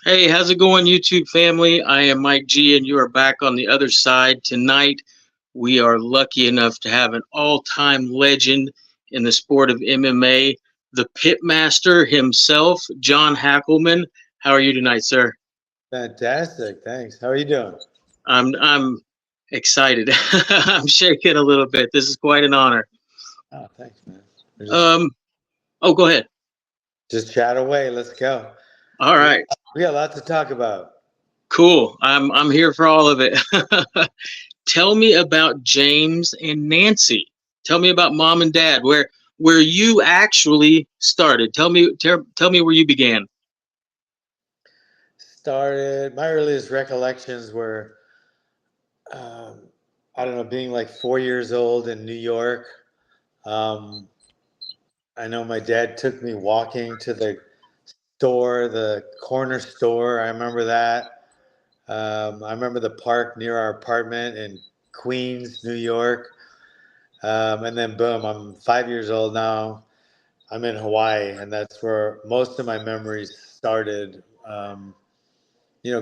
Hey, how's it going, YouTube family? I am Mike G, and you are back on the other side. Tonight, we are lucky enough to have an all time legend in the sport of MMA, the Pitmaster himself, John Hackleman. How are you tonight, sir? Fantastic. Thanks. How are you doing? I'm excited. I'm shaking a little bit. This is quite an honor. Oh, thanks, man. We're Um, oh, go ahead. just chat away. Let's go. All We right, we got a lot to talk about. cool. I'm here for all of it. Tell me about James and Nancy. Tell me about mom and dad. Where you actually started. Tell me where you began. Started my earliest recollections were um, I don't know, being like 4 years old in New York. Um, I know my dad took me walking to the store, the corner store. I remember that. I remember the park near our apartment in Queens, New York. And then boom, I'm 5 years old now. I'm in Hawaii, and that's where most of my memories started.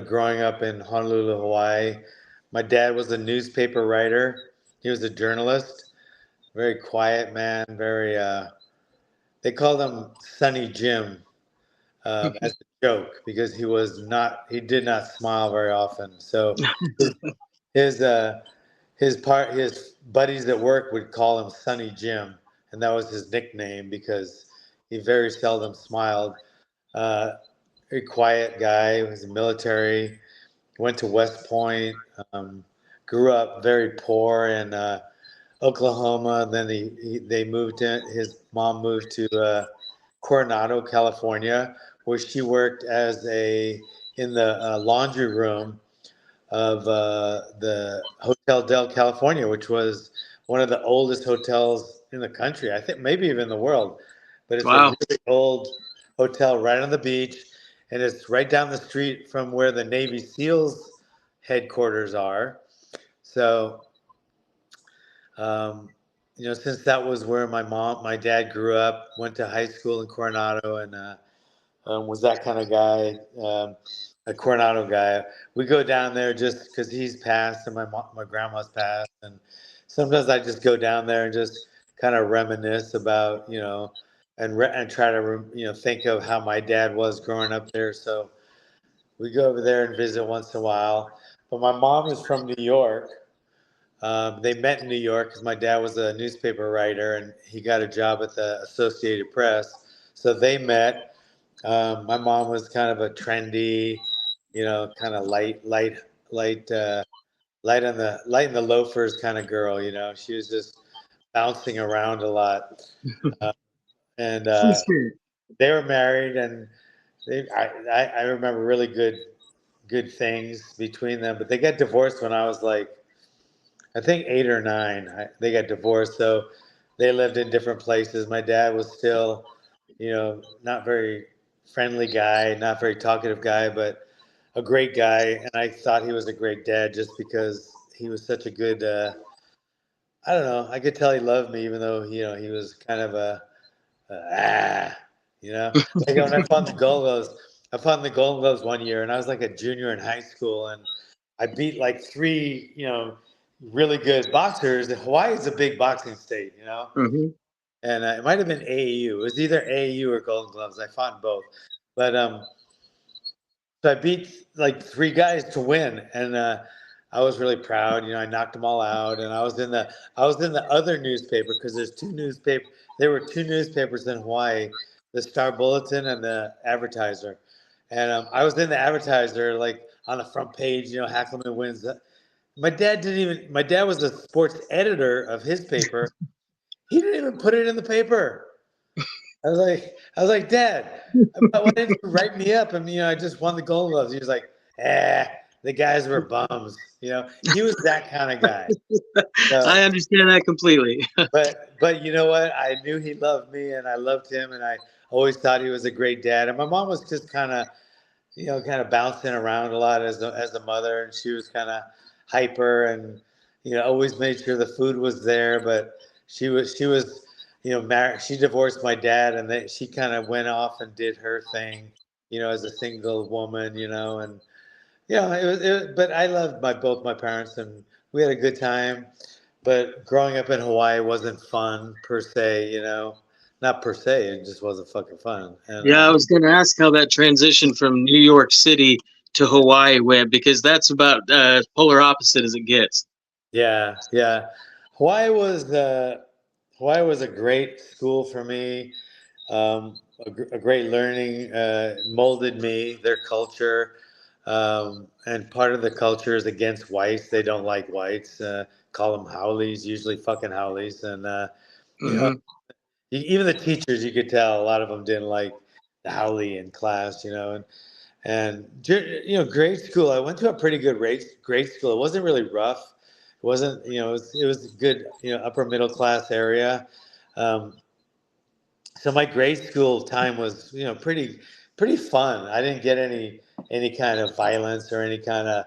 Growing up in Honolulu, Hawaii. My dad was a newspaper writer. He was a journalist, very quiet man. They called him Sunny Jim as a joke because he did not smile very often. So his uh, his buddies at work would call him Sunny Jim, and that was his nickname because he very seldom smiled. Uh, Very quiet guy. He was military. Went to West Point. Grew up very poor in Oklahoma. Then they moved in. His mom moved to Coronado, California, where she worked as a in the laundry room of the Hotel Del California, which was one of the oldest hotels in the country. I think maybe even the world. But it's a Wow. really old hotel right on the beach, and it's right down the street from where the Navy SEALs headquarters are. So, um, since that was where my dad grew up, went to high school in Coronado, and was that kind of guy, a Coronado guy. We go down there just because he's passed and my grandma's passed, and sometimes I just go down there and just kind of reminisce about and try to think of how my dad was growing up there. So we go over there and visit once in a while. But my mom is from New York. They met in New York because my dad was a newspaper writer and he got a job at the Associated Press. So they met. My mom was kind of a trendy, kind of light, light in the loafers kind of girl. She was just bouncing around a lot, uh, and For sure. they were married, and I remember really good things between them. But they got divorced when I was like, I think 8 or 9. They got divorced, so they lived in different places. My dad was still, not very friendly guy, not very talkative guy, but a great guy. And I thought he was a great dad just because he was such a good. I don't know. I could tell he loved me, even though he was kind of ah, you know. Like when I found the Golden Gloves one year, and I was like a junior in high school, and I beat like three, really good boxers. Hawaii is a big boxing state. Hmm. And it might have been AAU. It was either AAU or Golden Gloves. I fought in both, but so I beat like three guys to win, and I was really proud. I knocked them all out, and I was in the other newspaper because there's two newspaper. There were two newspapers in Hawaii, the Star Bulletin and the Advertiser, and I was in the Advertiser like on the front page. Hackleman wins. My dad didn't even. My dad was the sports editor of his paper. He didn't even put it in the paper. I was like, Dad, why didn't you write me up? And I just won the Gold Gloves. He was like, the guys were bums. He was that kind of guy. So, I understand that completely. but you know what? I knew he loved me, and I loved him, and I always thought he was a great dad. And my mom was just kind of bouncing around a lot as a mother, and she was kind of hyper, and always made sure the food was there. But she was married. She divorced my dad, and she kind of went off and did her thing, as a single woman, and but I loved both my parents, and we had a good time. But growing up in Hawaii wasn't fun per se, not per se. It just wasn't fucking fun. And Yeah, I was going to ask how that transition from New York City to Hawaii went, because that's about polar opposite as it gets. yeah, yeah, Hawaii was uh, Hawaii was a great school for me. A great learning, molded me, their culture. And part of the culture is against whites. They don't like whites. Call them howlies, usually fucking howlies. And, you know, Hmm. even the teachers, you could tell a lot of them didn't like the howley in class, and grade school. I went to a pretty good grade school. It wasn't really rough. It wasn't, it was a good, upper middle class area. Um, so my grade school time was pretty fun. I didn't get any kind of violence or any kind of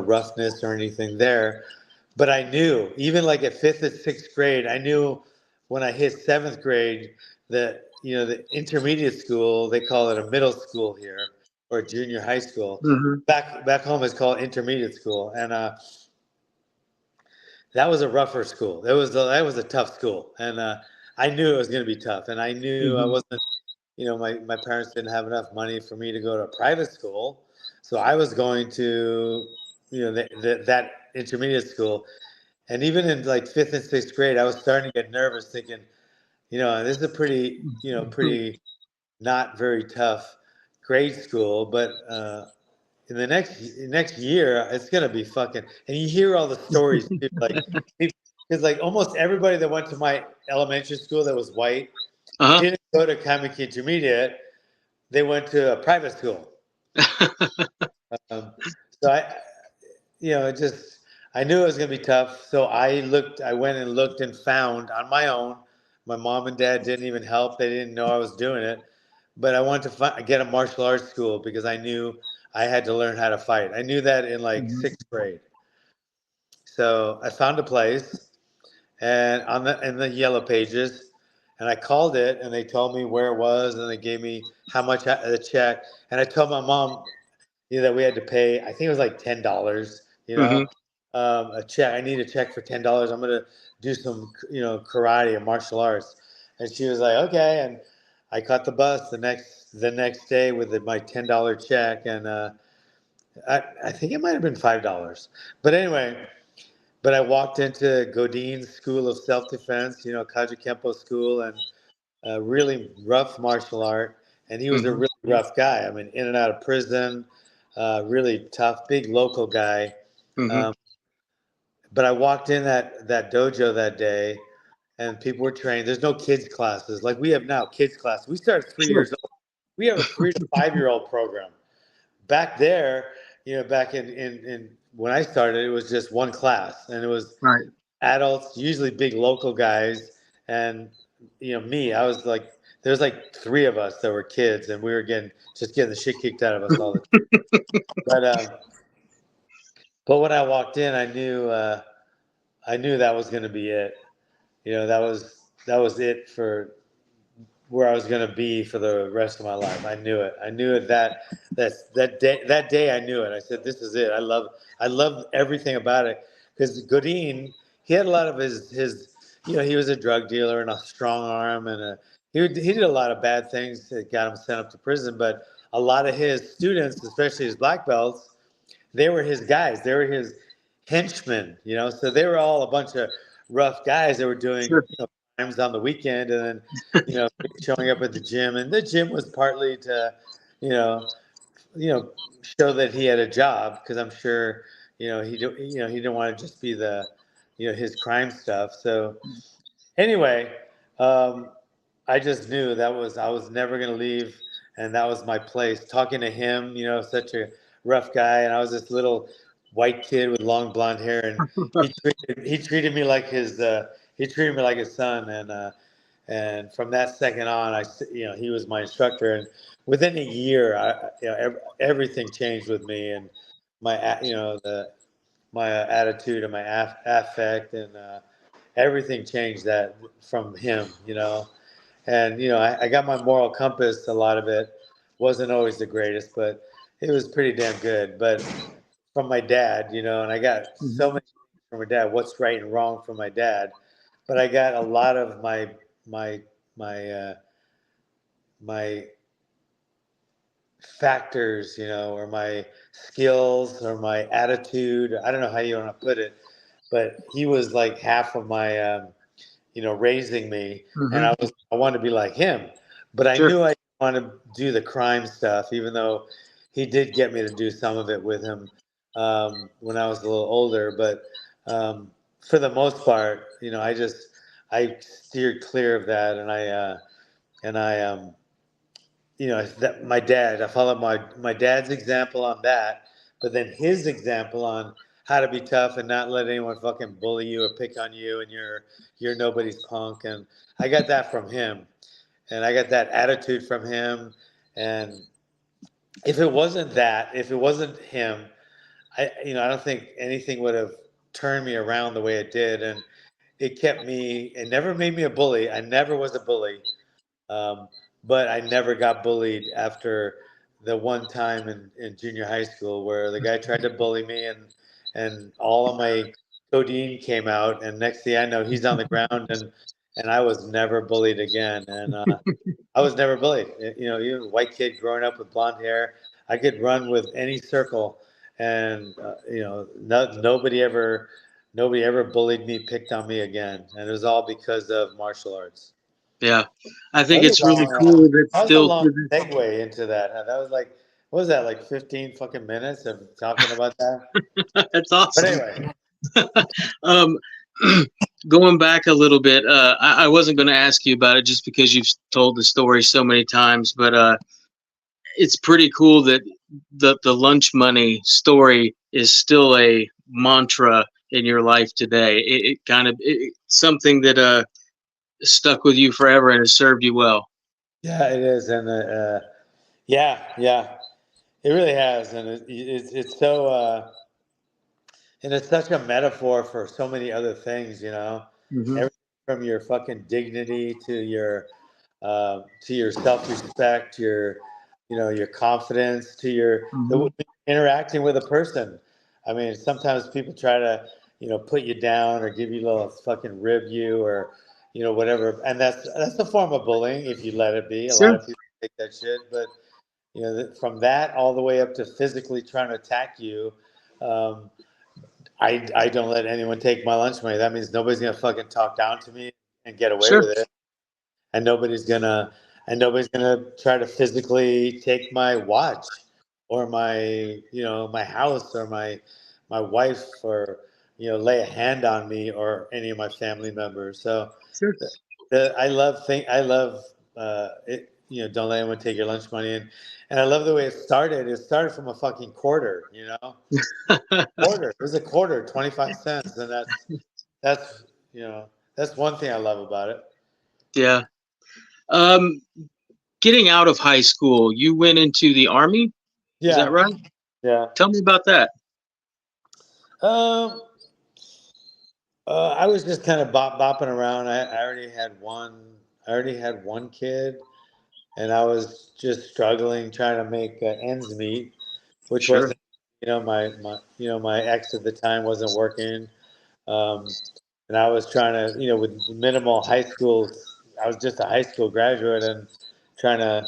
roughness or anything there, but I knew even like at fifth and sixth grade, I knew when I hit seventh grade that the intermediate school, they call it a middle school here, or junior high school. Hmm. Back home it's called intermediate school, and that was a rougher school. That was a tough school, and I knew it was going to be tough, and I knew I Hmm. wasn't. My parents didn't have enough money for me to go to a private school, so I was going to that intermediate school, and even in like fifth and sixth grade, I was starting to get nervous, thinking, this is a pretty not very tough grade school, but in the next year, it's gonna be fucking. And you hear all the stories too, like because like almost everybody that went to my elementary school that was white Uh-huh. didn't go to Kamiki Intermediate. They went to a private school. Um, so it just I knew it was gonna be tough. So I went and looked and found on my own. My mom and dad didn't even help. They didn't know I was doing it. But I wanted to get a martial arts school because I knew I had to learn how to fight. I knew that in like Hmm. sixth grade. So I found a place and on the in the yellow pages, and I called it, and they told me where it was, and they gave me how much the check, and I told my mom, that we had to pay. I think it was like $10. Hmm. A check. I need a check for $10. I'm gonna do some, karate or martial arts, and she was like, okay, and I caught the bus the next day with my $10 check, and I think it might have been $5, but anyway. But I walked into Godin's School of Self Defense, Kaji Kempo School, and really rough martial art. And he was a Hmm. really rough guy. I mean, in and out of prison, really tough, big local guy. Hmm. Um, but I walked in that dojo that day, and people were trained. There's no kids classes like we have now. Kids class. We started three Sure. years old. We have a 3 to 5 year old program. Back there, back in when I started, it was just one class, and it was Right. adults, usually big local guys, and me. I was like, there's like three of us that were kids, and we were getting the shit kicked out of us all the time. But when I walked in, I knew that was going to be it. That was it for where I was going to be for the rest of my life. I knew it. I knew it that day. I knew it. I said, "This is it." I love everything about it because Godin, he had a lot of his. He was a drug dealer and a strong arm, and he did a lot of bad things that got him sent up to prison. But a lot of his students, especially his black belts, they were his guys. They were his henchmen. So they were all a bunch of rough guys that were doing Sure. crimes on the weekend, and then showing up at the gym. And the gym was partly to, you know, show that he had a job because I'm sure he didn't want to just be the his crime stuff. So anyway, um, I just knew I was never gonna leave, and that was my place. Talking to him, such a rough guy, and I was this little white kid with long blonde hair, and he treated me like his son, and from that second on, he was my instructor, and within a year, everything changed with me, and my my attitude and my affect, and everything changed that from him. And I got my moral compass. A lot of it wasn't always the greatest, but it was pretty damn good. But from my dad, you know, and I got Mhm. so many things from my dad. What's right and wrong from my dad, but I got a lot of my my my factors, you know, or my skills or my attitude. I don't know how you want to put it, but he was like half of my, you know, raising me, and Mhm. I wanted to be like him, but I Sure. knew I didn't want to do the crime stuff, even though he did get me to do some of it with him when I was a little older. But for the most part, you know, I steered clear of that, and I you know, that my dad, I followed my dad's example on that, but then his example on how to be tough and not let anyone fucking bully you or pick on you, and you're nobody's punk. And I got that from him, and I got that attitude from him. And if it wasn't him, I don't think anything would have turned me around the way it did. And it kept me. It never made me a bully. I never was a bully. Um, but I never got bullied after the one time in junior high school where the guy tried to bully me, and all of my codeine came out, and next thing I know he's on the ground, and I was never bullied again. And I was never bullied. You know, even a white kid growing up with blonde hair, I could run with any circle, and you know, nobody ever bullied me, picked on me again, and it was all because of martial arts. Yeah. I think That was it's a really long, cool that that was a still long to this. segue into that. Huh? That was like, what was that, like 15 fucking minutes of talking about that? That's But awesome. anyway, Um, going back a little bit, I wasn't going to ask you about it just because you've told the story so many times, but it's pretty cool that the lunch money story is still a mantra in your life today. It kind of something that stuck with you forever and has served you well. yeah, it is. And yeah, yeah, it really has. And it's so, and it's such a metaphor for so many other things, you know, Hmm. everything from your fucking dignity to your self-respect, your, you know, your confidence, to Hmm. interacting with a person. I mean, sometimes people try to, you know, put you down or give you a little fucking rib you or, you know, whatever. And that's a form of bullying if you let it be. A lot Sure. of people take that shit, but you know, from that all the way up to physically trying to attack you. Um, I don't let anyone take my lunch money. That means nobody's gonna fucking talk down to me and get away Sure. with it, and nobody's gonna try to physically take my watch or my, you know, my house or my wife, or you know, lay a hand on me or any of my family members. So Sure. I love it. You know, don't let anyone take your lunch money, and I love the way it started. It started from a fucking quarter. You know, quarter. It was a quarter, 25 cents, and that's you know that's one thing I love about it. Yeah. Um, Getting out of high school, you went into the army. Is that Yeah, right? yeah. Tell me about that. Um, I was just kind of bopping around. I already had one. I already had one kid, and I was just struggling trying to make ends meet, which Sure. wasn't, you know, my ex at the time wasn't working, um, and I was trying to, you know, with minimal high school. I was just a high school graduate and trying to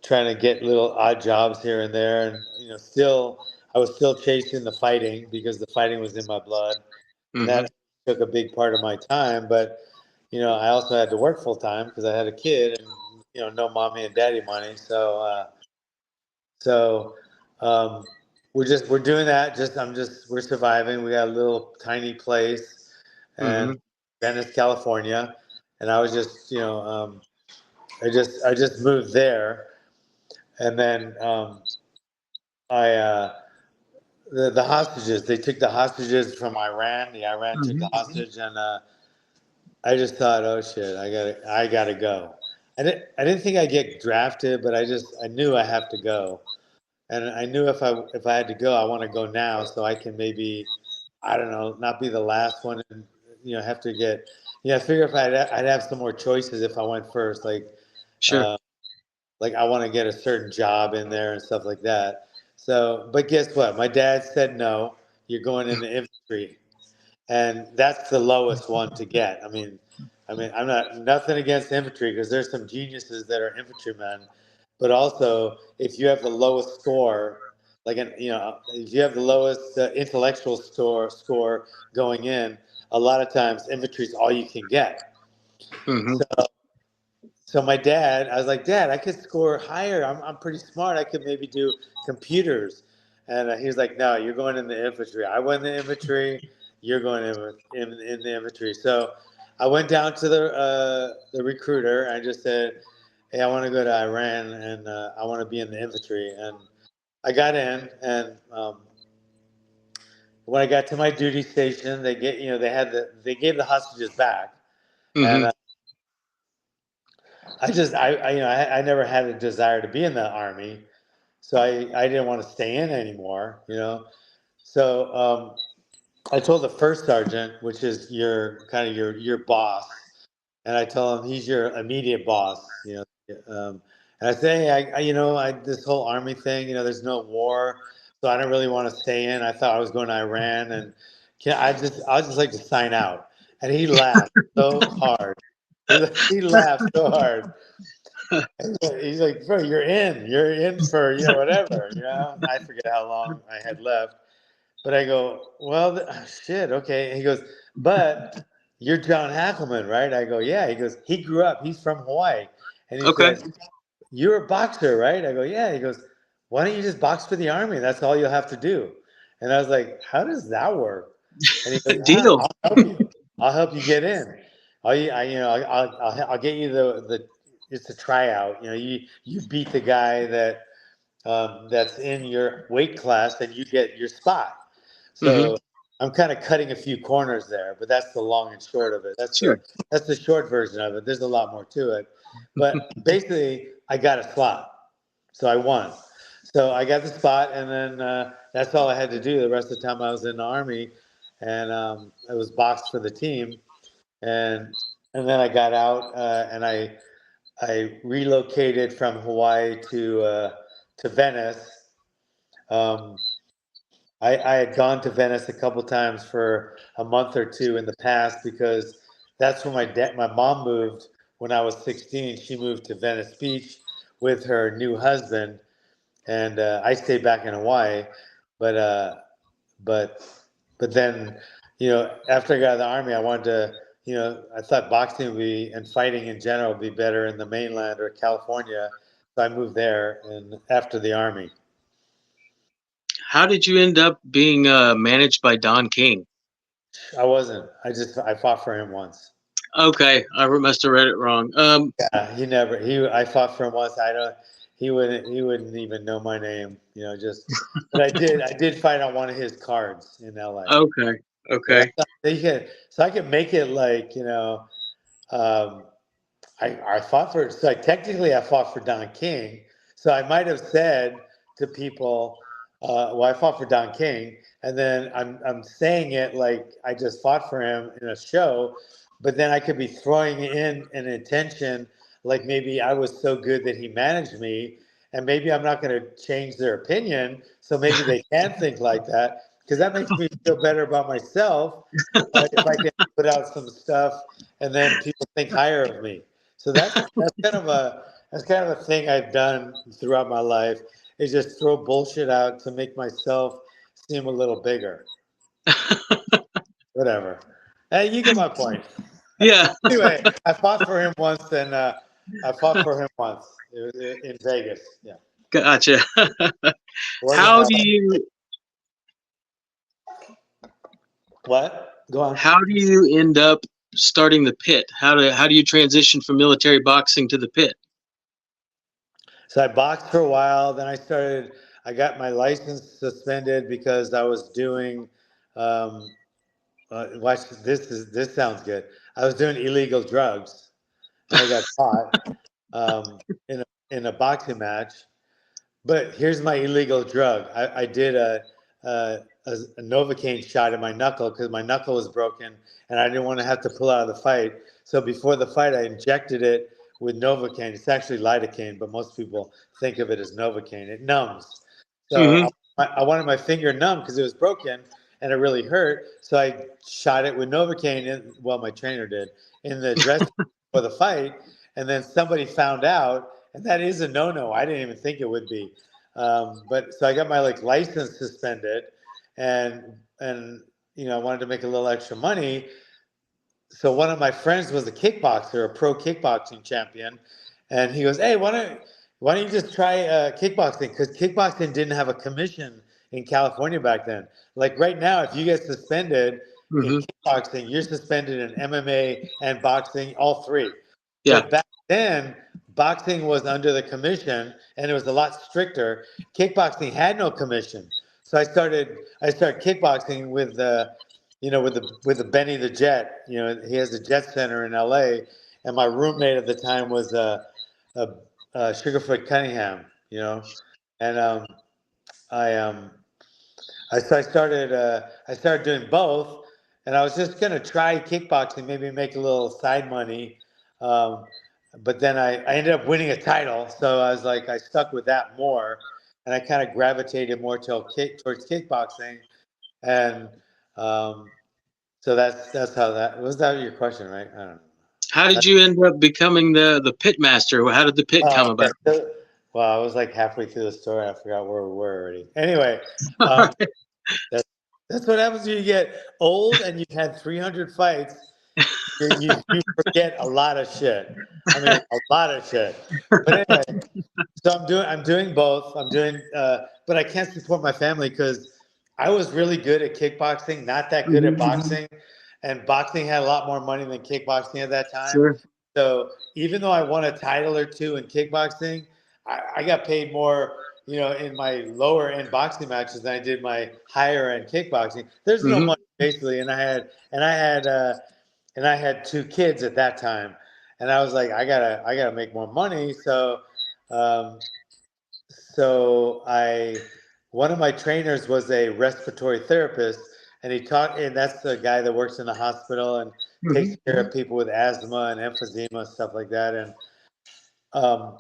trying to get little odd jobs here and there, and you know, still I was still chasing the fighting because the fighting was in my blood, and Hmm. that took a big part of my time. But you know, I also had to work full time because I had a kid, and you know, no mommy and daddy money. So um, we're doing that. We're surviving. We got a little tiny place, and Hmm. Venice, California, and I was just, you know, I just moved there, and then I the hostages. They took the hostages from Iran. The Iran took the Hmm. hostage, and I just thought, oh shit, I gotta go. I didn't think I'd get drafted, but I knew I have to go, and I knew if I had to go, I want to go now, so I can maybe, I don't know, not be the last one, and you know, have to get, you know, I figure if I'd have some more choices if I went first, Sure. uh, like I want to get a certain job in there and stuff like that. So, but guess what? My dad said no. You're going in the infantry, and that's the lowest one to get. I mean, I'm not nothing against infantry because there's some geniuses that are infantrymen, but also if you have the lowest score, like if you have the lowest intellectual score going in, a lot of times infantry is all you can get. Hmm. So so my dad, I was like, Dad, I could score higher. I'm pretty smart. I could maybe do computers. And he was like, No, you're going in the infantry. I went in the infantry. You're going in the infantry. So I went down to the recruiter. I just said, Hey, I want to go to Iran and I want to be in the infantry. And I got in. And when I got to my duty station, they gave the hostages back. Hmm. And I never had a desire to be in the army, so I didn't want to stay in anymore. So I told the first sergeant, which is your kind of your boss, and I told him he's your immediate boss. And I say, hey, this whole army thing, there's no war, so I don't really want to stay in. I thought I was going to Iran, and I just like to sign out. And he laughed so hard. He laughed so hard. He's like, bro, you're in for, whatever. I forget how long I had left, but I go, well, shit. Okay. And he goes, but you're John Hackleman, right? I go, yeah. He goes, he grew up, he's from Hawaii. And he Okay. says, you're a boxer, right? I go, yeah. He goes, why don't you just box for the army? That's all you'll have to do. And I was like, how does that work? And he goes, Deal. I'll help you. I'll help you get in. I'll get you the it's a tryout. You beat the guy that's in your weight class, and you get your spot. Hmm. So I'm kind of cutting a few corners there, but that's the long and short of it. Sure. That's the short version of it. There's a lot more to it, but basically, I got a slot, so I won. So I got the spot, and then that's all I had to do. The rest of the time I was in the army, and I was boxed for the team, and then I got out, and I relocated from Hawaii to Venice. Um, I had gone to Venice a couple times for a month or two in the past because that's where my mom moved when I was 16. She moved to Venice Beach with her new husband, and I stayed back in Hawaii. But but but then after I got out of the army, I wanted to I thought boxing would be and fighting in general would be better in the mainland or California, so I moved there and after the army. How did you end up being managed by Don King? I wasn't. I fought for him once. Okay, I must have read it wrong. He never. I fought for him once. I don't. He wouldn't even know my name. Just. But I did. I did fight on one of his cards in L.A. Okay. So Okay. so I could make it like Um, I fought for. So technically, I fought for Don King. So I might have said to people, "Well, I fought for Don King," and then I'm saying it like I just fought for him in a show, but then I could be throwing in an intention like maybe I was so good that he managed me, and maybe I'm not going to change their opinion, so maybe they can think like that because that makes me feel better about myself if I can put out some stuff and then people think higher of me. So that's kind of a thing I've done throughout my life is just throw bullshit out to make myself seem a little bigger. Whatever. Hey, you get my point. Yeah. Anyway, I fought for him once, and I fought for him once. It was in Vegas. Yeah, Gotcha. it wasn't How L. do you What? Go on. how do you end up starting the pit? How do you transition from military boxing to the pit? So I boxed for a while. Then I started. I got my license suspended because I was doing. Um, watch this. This sounds good. I was doing illegal drugs, and I got caught in a boxing match. But here's my illegal drug. I did a Novocaine shot in my knuckle because my knuckle was broken, and I didn't want to have to pull out of the fight. So before the fight, I injected it with Novocaine. It's actually lidocaine, but most people think of it as Novocaine. It numbs. Hmm. So I wanted my finger numb because it was broken and it really hurt. So I shot it with Novocaine. Well, my trainer did in the dressing for the fight, and then somebody found out, and that is a no-no. I didn't even think it would be. But so I got my like license suspended, and I wanted to make a little extra money. So one of my friends was a kickboxer, a pro kickboxing champion, and he goes, "Hey, why don't you just try kickboxing? Because kickboxing didn't have a commission in California back then. Like right now, if you get suspended in Hmm. kickboxing, you're suspended in MMA and boxing, all three. Yeah. But back then, boxing was under the commission, and it was a lot stricter. Kickboxing had no commission, so I started kickboxing with with the Benny the Jet. He has a jet center in L.A., and my roommate at the time was uh, Sugarfoot Cunningham. And I I started doing both, and I was just gonna try kickboxing, maybe make a little side money. Um, but then I ended up winning a title, so I was like I stuck with that more, and I kind of gravitated more towards kickboxing, and um, so that's how that was. That your question, right? I don't know. How did you end up becoming the pitmaster? How did the pit come Okay. about? Well, I was like halfway through the story. I forgot where we were already. Anyway, All um, right. that's that's what happens when you get old and you've had 300 fights. You forget a lot of shit. I mean, a lot of shit. But anyway, so I'm doing both. But I can't support my family because I was really good at kickboxing, not that good at Hmm. boxing, and boxing had a lot more money than kickboxing at that time. Sure. So even though I won a title or two in kickboxing, I got paid more, in my lower end boxing matches than I did my higher end kickboxing. There's no Hmm. money basically, and I had two kids at that time, and I was like, I gotta make more money. Um, so one of my trainers was a respiratory therapist, and that's the guy that works in the hospital and takes Hmm. care of people with asthma and emphysema, stuff like that. And um,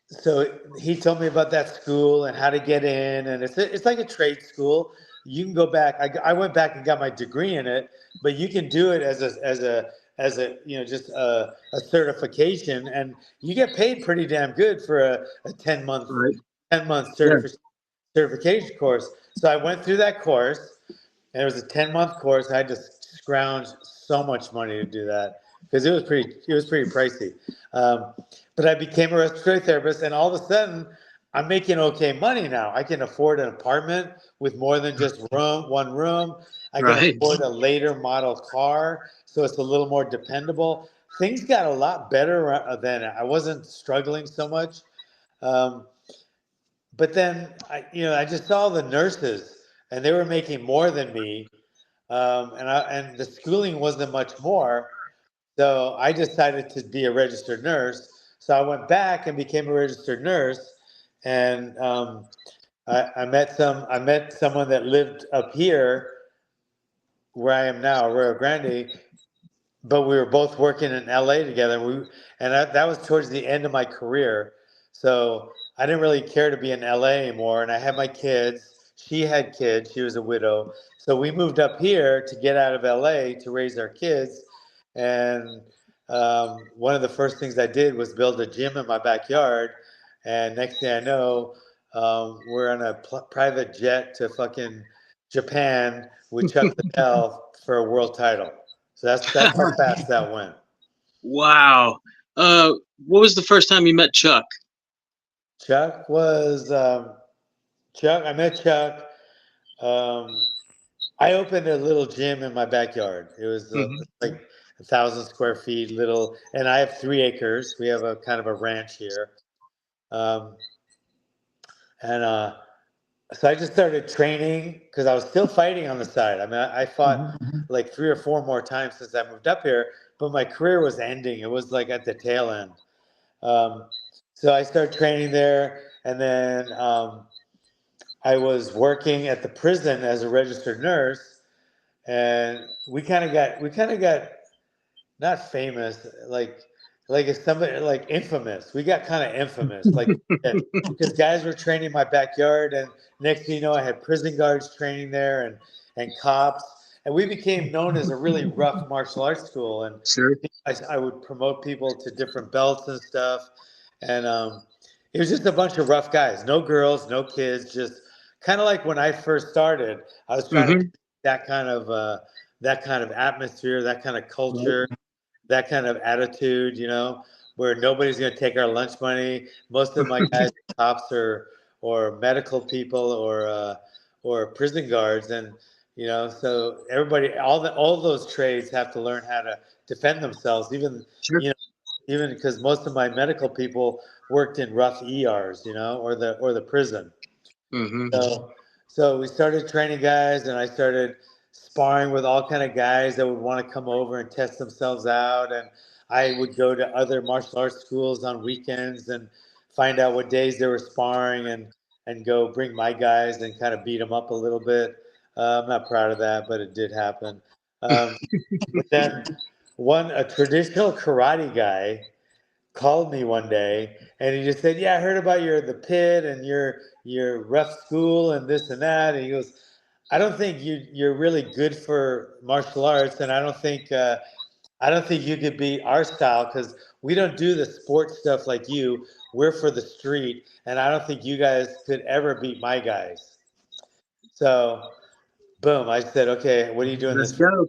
so he told me about that school and how to get in, and it's like a trade school. You can go back. I went back and got my degree in it, but you can do it as a just a certification, and you get paid pretty damn good for a 10 month Right. 10 month Yeah. certification course. So I went through that course, and it was a 10-month course. I had to scrounge so much money to do that because it was pretty pricey. Um, but I became a respiratory therapist, and all of a sudden, I'm making okay money now. I can afford an apartment with more than just one room. I can Right. afford a later model car, so it's a little more dependable. Things got a lot better then. I wasn't struggling so much. Um, but then I just saw the nurses, and they were making more than me, and the schooling wasn't much more. So I decided to be a registered nurse. So I went back and became a registered nurse, and I met someone that lived up here where I am now, Rio Grande, but we were both working in LA together. That was towards the end of my career, so I didn't really care to be in LA anymore. And I had my kids. She had kids. She was a widow, so we moved up here to get out of LA to raise our kids. And one of the first things I did was build a gym in my backyard. And next thing I know, we're on a private jet to fucking Japan with Chuck Liddell for a world title. So that's how fast that went. Wow. What was the first time you met Chuck? Chuck was Chuck. I met Chuck. Um, I opened a little gym in my backyard. It was Hmm. like 1,000 square feet, little, and I have 3 acres. We have a kind of a ranch here, um, and so I just started training because I was still fighting on the side. I mean, I fought like 3 or 4 more times since I moved up here, but my career was ending. It was like at the tail end. Um, so I started training there, and then I was working at the prison as a registered nurse, and we kind of got not famous. Like like if somebody like infamous. We got kind of infamous, like because guys were training in my backyard, and next thing you know, I had prison guards training there, and cops, and we became known as a really rough martial arts school. And Sure. I would promote people to different belts and stuff, and it was just a bunch of rough guys, no girls, no kids, just kind of like when I first started. I was trying to Mm-hmm. create that kind of atmosphere, that kind of Right. culture, that kind of attitude, where nobody's going to take our lunch money. Most of my guys are cops or medical people or prison guards, and so everybody, all those trades have to learn how to defend themselves. Sure. You know, even because most of my medical people worked in rough ERs, or the prison. Mm-hmm. So we started training guys, and I started sparring with all kind of guys that would want to come over and test themselves out. And I would go to other martial arts schools on weekends and find out what days they were sparring, and go bring my guys and kind of beat them up a little bit. I'm not proud of that, but it did happen. Um, but then a traditional karate guy called me one day, and he just said, "Yeah, I heard about the pit and your rough school and this and that." And he goes, "I don't think you're really good for martial arts, and I don't think you could be our style because we don't do the sports stuff like you. We're for the street, and I don't think you guys could ever beat my guys." So, boom! I said, "Okay, what are you doing Let's this?" go.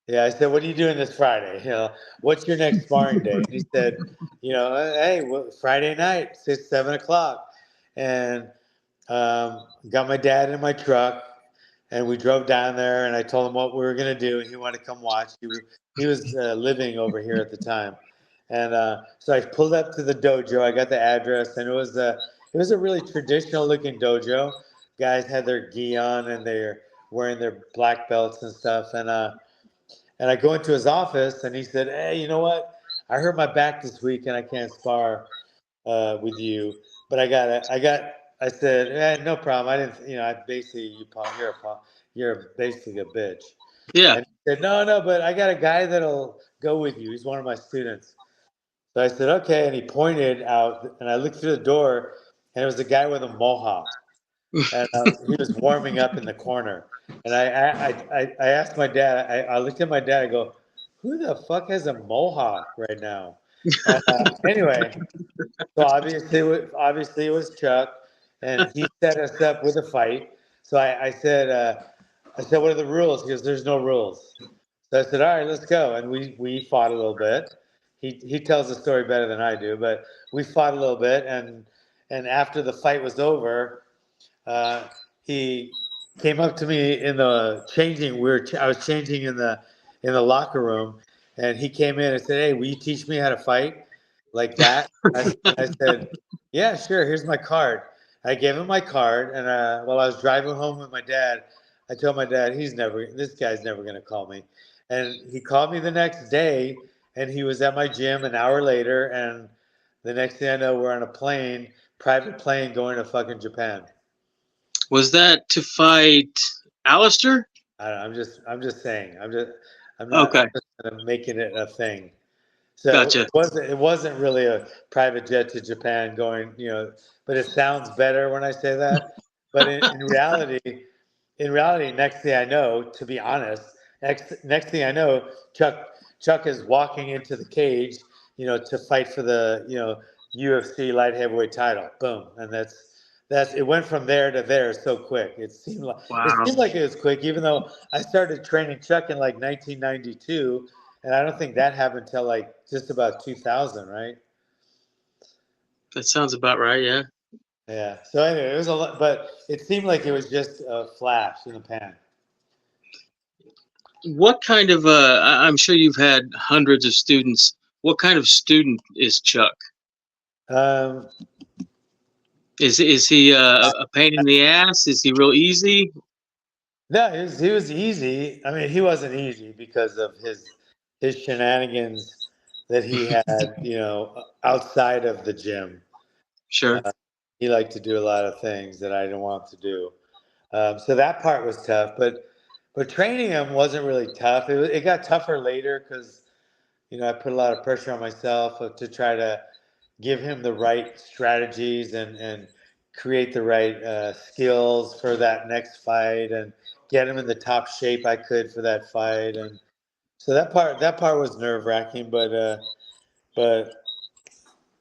Yeah, I said, "What are you doing this Friday? What's your next sparring day?" And he said, "Hey, Friday night, 7 o'clock." And got my dad in my truck, and we drove down there. And I told him what we were gonna do, and he wanted to come watch. He was living over here at the time, and so I pulled up to the dojo. I got the address, and it was a really traditional looking dojo. Guys had their gi on, and they're wearing their black belts and stuff, and I go into his office, and he said, "Hey, you know what? I hurt my back this week, and I can't spar with you. But I said, no problem. I didn't, I basically, you're basically a bitch." Yeah. And he said, "No, no, but I got a guy that'll go with you. He's one of my students." So I said, "Okay." And he pointed out, and I looked through the door, and it was a guy with a mohawk, and he was warming up in the corner. And I asked my dad. I looked at my dad. I go, "Who the fuck has a mohawk right now?" And anyway, so obviously it was Chuck, and he set us up with a fight. So I said, "What are the rules?" He goes, "There's no rules." So I said, "All right, let's go." And we fought a little bit. He tells the story better than I do, but we fought a little bit, and after the fight was over, uh, he came up to me in the changing. I was changing in the locker room, and he came in and said, "Hey, will you teach me how to fight like that?" I said, "Yeah, sure. Here's my card." I gave him my card, and while I was driving home with my dad, I told my dad, This guy's never going to call me." And he called me the next day, and he was at my gym an hour later, and the next thing I know, we're on a private plane going to fucking Japan. Was that to fight Alistair? I'm just saying. I'm not Okay. I'm just kind of making it a thing. So Gotcha. it wasn't really a private jet to Japan going, but it sounds better when I say that. But in reality, next thing I know, to be honest, next thing I know, Chuck is walking into the cage, to fight for the UFC light heavyweight title. Boom, and that's it. Went from there to there so quick. It Wow. seemed like it was quick, even though I started training Chuck in like 1992, and I don't think that happened until like just about 2000, right? That sounds about right. Yeah. Yeah. So anyway, it was a lot, but it seemed like it was just a flash in the pan. What kind of I'm sure you've had hundreds of students. What kind of student is Chuck? Um, Is he a pain in the ass? Is he real easy? no, he was easy. I mean, he wasn't easy because of his shenanigans that he had, outside of the gym. Sure. Uh, he liked to do a lot of things that I didn't want him to do. So that part was tough, but training him wasn't really tough. It got tougher later I put a lot of pressure on myself to try to give him the right strategies and create the right skills for that next fight and get him in the top shape I could for that fight. And so that part was nerve wracking, but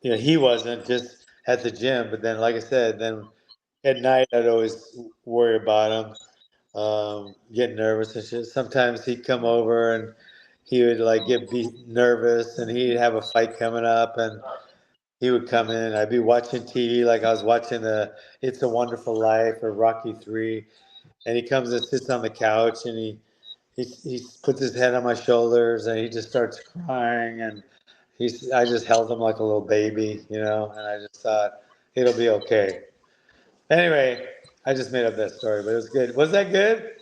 he wasn't just at the gym. But then, like I said, then at night I'd always worry about him, get nervous and shit. Sometimes he'd come over and he would like get nervous and he'd have a fight coming up and he would come in. I'd be watching TV like I was watching the It's a Wonderful Life or Rocky 3, and he comes and sits on the couch and he puts his head on my shoulders and he just starts crying and I just held him like a little baby, and I just thought it'll be okay. Anyway, I just made up that story, but it was good. Was that good?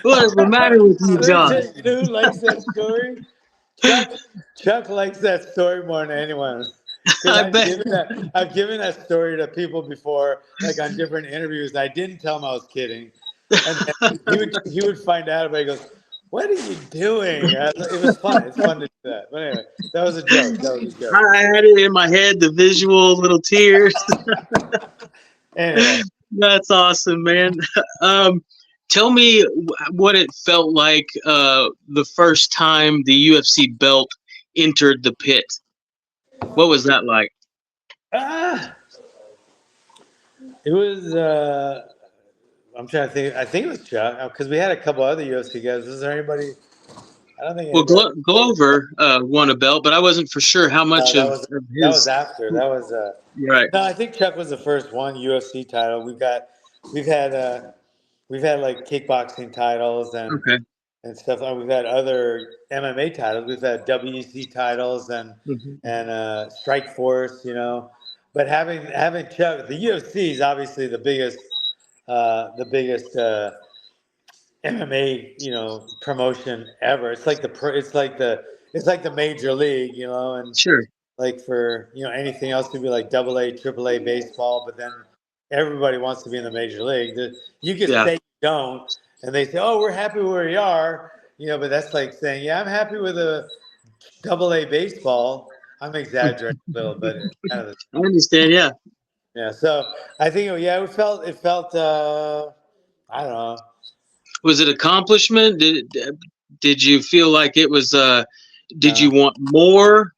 What is the matter with you, John? You know who likes that story? Chuck likes that story more than anyone. I bet. I've given that story to people before, like on different interviews. And I didn't tell him I was kidding, and then he would find out about it. He goes, "What are you doing?" It was fun. It's fun to do that. But anyway, that was a joke. I had it in my head, the visual little tears. Anyway, That's awesome, man. Tell me what it felt like the first time the UFC belt entered the pit. What was that like? It was. I'm trying to think. I think it was Chuck because we had a couple other UFC guys. Was there anybody? I don't think Well, anybody. Glover won a belt, but I wasn't for sure how much No, of that was his. after. That was. Right. No, I think Chuck was the first one UFC title. We've had like kickboxing titles Okay. and stuff. We've had other MMA titles. We've had WEC titles Mm-hmm. and Strike Force. But having Chuck, the UFC is obviously the biggest MMA promotion ever. It's like the major league. And Sure. like for anything else could be like AA, AAA baseball, but then everybody wants to be in the major league. You could Yeah. say you don't, and they say, "Oh, we're happy where we are," but that's like saying, "Yeah, I'm happy with a AA baseball." I'm exaggerating a little, but it's kind of I understand. Yeah. yeah. So I think it felt I don't know. Was it accomplishment? Did you feel like it was? Did No, you want more?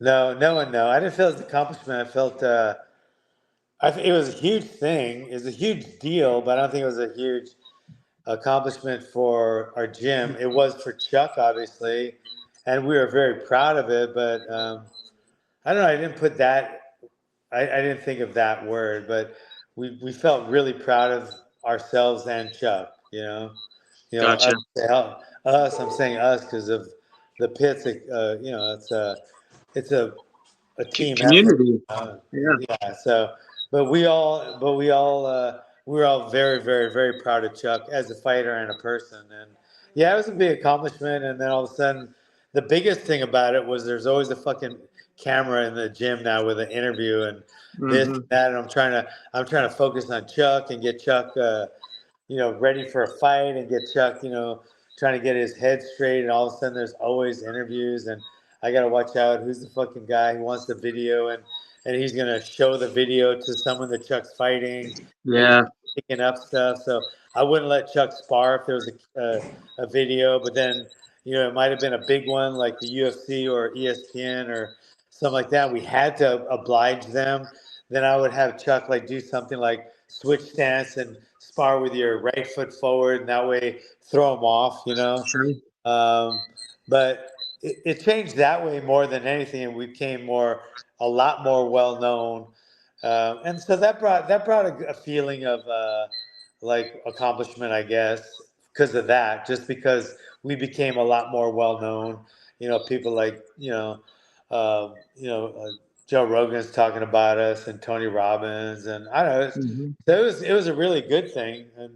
no, no, and no. I didn't feel it was an accomplishment. I felt it was a huge thing. It was a huge deal, but I don't think it was a huge accomplishment for our gym. It was for Chuck, obviously, and we were very proud of it. But I don't know. I didn't put that. I didn't think of that word, but we felt really proud of ourselves and Chuck. Gotcha. Us. I'm saying us because of the pits. It's a team effort. Community. Yeah. Yeah. So, we were all very, very, very proud of Chuck as a fighter and a person. And yeah, it was a big accomplishment. And then all of a sudden, the biggest thing about it was there's always a fucking camera in the gym now with an interview and this Mm-hmm. and that. And I'm trying to focus on Chuck and get Chuck, ready for a fight and get Chuck, trying to get his head straight. And all of a sudden, there's always interviews, and I got to watch out who's the fucking guy who wants the video, and he's gonna show the video to someone that Chuck's fighting, and he's Yeah. picking up stuff. So I wouldn't let Chuck spar if there was a video, but then it might have been a big one like the UFC or ESPN or something like that. We had to oblige them. Then I would have Chuck like do something like switch stance and spar with your right foot forward, and that way throw him off. Sure. Um, but it changed that way more than anything, and we became a lot more well known, and so that brought a feeling of like accomplishment, I guess, because of that. Just because we became a lot more well known, people like uh, you know Joe Rogan's talking about us and Tony Robbins, and I don't know. Mm-hmm. So it was a really good thing, and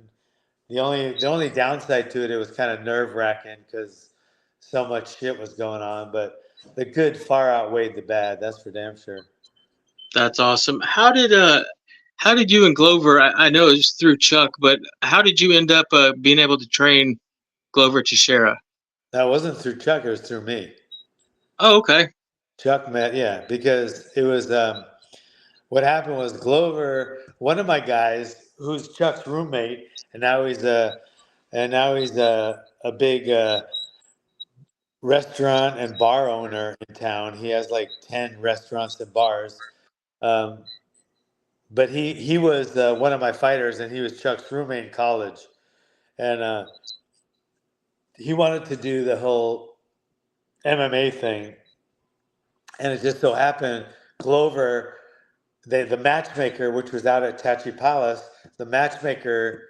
the only downside to it was kind of nerve wracking because so much shit was going on, but the good far outweighed the bad. That's for damn sure. That's awesome. How did How did you and Glover? I know it was through Chuck, but how did you end up being able to train Glover Teixeira? That wasn't through Chuck; it was through me. Oh, okay. Chuck met, yeah, because it was what happened was Glover, one of my guys, who's Chuck's roommate, and now he's a big restaurant and bar owner in town. He has like 10 restaurants and bars. Um, but he was one of my fighters, and he was Chuck's roommate in college, and he wanted to do the whole MMA thing, and it just so happened Glover, the matchmaker, which was out at Tachi Palace, the matchmaker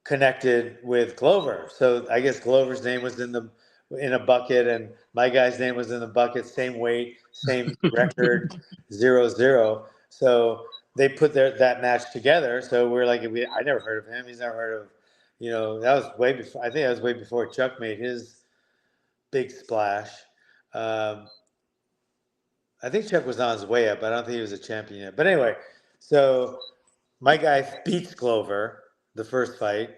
connected with Glover. So I guess Glover's name was in a bucket, and my guy's name was in the bucket. Same weight, same record, 0-0. So they put that match together. So we're like, I never heard of him. He's never heard of, that was way before. I think that was way before Chuck made his big splash. Um, I think Chuck was on his way up. I don't think he was a champion yet. But anyway, so my guy beats Glover the first fight.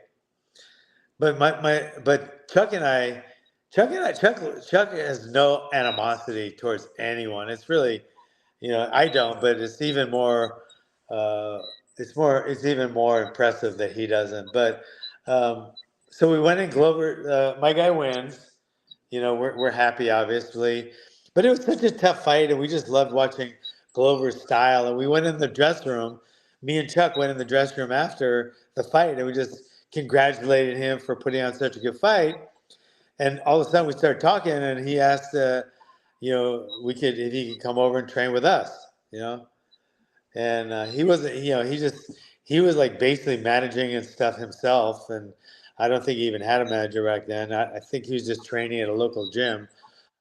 But but Chuck has no animosity towards anyone. It's really, I don't, but uh, it's even more impressive that he doesn't. But um, so we went in. Glover, my guy wins. We're happy, obviously, but it was such a tough fight, and we just loved watching Glover's style. And we went in the dressing room. Me and Chuck went in the dressing room after the fight, and we just congratulated him for putting on such a good fight. And all of a sudden, we started talking, and he asked, we could if he could come over and train with us, you know. And he wasn't, he was like basically managing and stuff himself, and I don't think he even had a manager back then. I think he was just training at a local gym.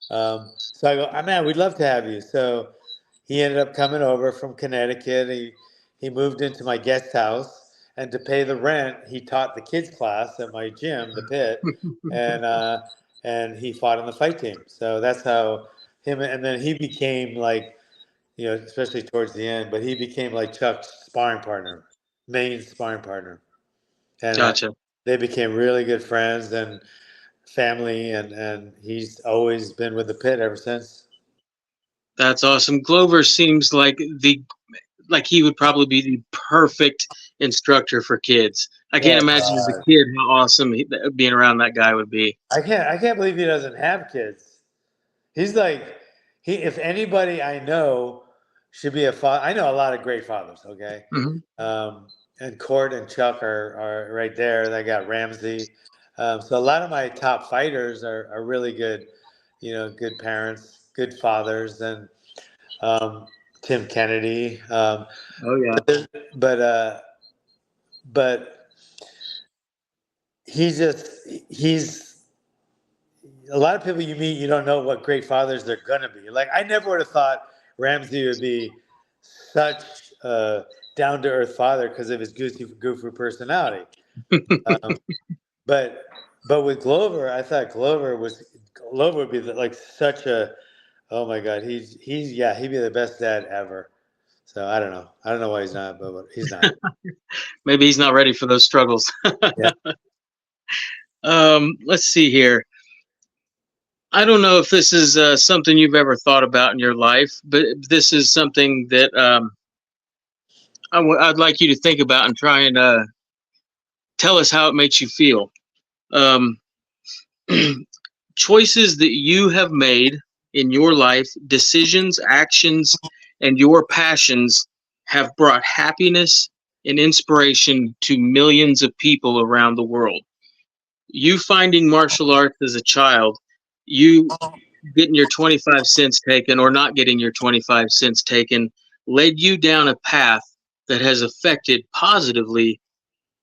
So I go, man, we'd love to have you. So he ended up coming over from Connecticut. He moved into my guest house, and to pay the rent, he taught the kids class at my gym, the Pit, and he fought on the fight team. So that's how him, and then he became like, especially towards the end, but he became like Chuck's sparring partner, main sparring partner, and Gotcha. they became really good friends and family, and he's always been with the Pit ever since. That's awesome. Glover seems like he would probably be the perfect instructor for kids. I can't Oh imagine as a God. kid how awesome being around that guy would be. I can't believe he doesn't have kids. He's like if anybody I know should be a father. I know a lot of great fathers. Okay, Hmm. and Court and Chuck are right there. They got Ramsey. So a lot of my top fighters are really good. Good parents, good fathers, and um, Tim Kennedy. Oh yeah. But but he's just he's a lot of people you meet, you don't know what great fathers they're gonna be. Like I never would have thought Ramsey would be such a down to earth father because of his goofy personality. Um, but with Glover, I thought Glover would be like such a, oh my God, he's yeah, he'd be the best dad ever. So I don't know why he's not, but he's not. Maybe he's not ready for those struggles. Yeah, Let's see here. I don't know if this is something you've ever thought about in your life, but this is something that I'd like you to think about and try and tell us how it makes you feel. Um, choices that you have made in your life, decisions, actions, and your passions have brought happiness and inspiration to millions of people around the world. You finding martial arts as a child, you getting your 25 cents taken or not getting your 25 cents taken, led you down a path that has affected positively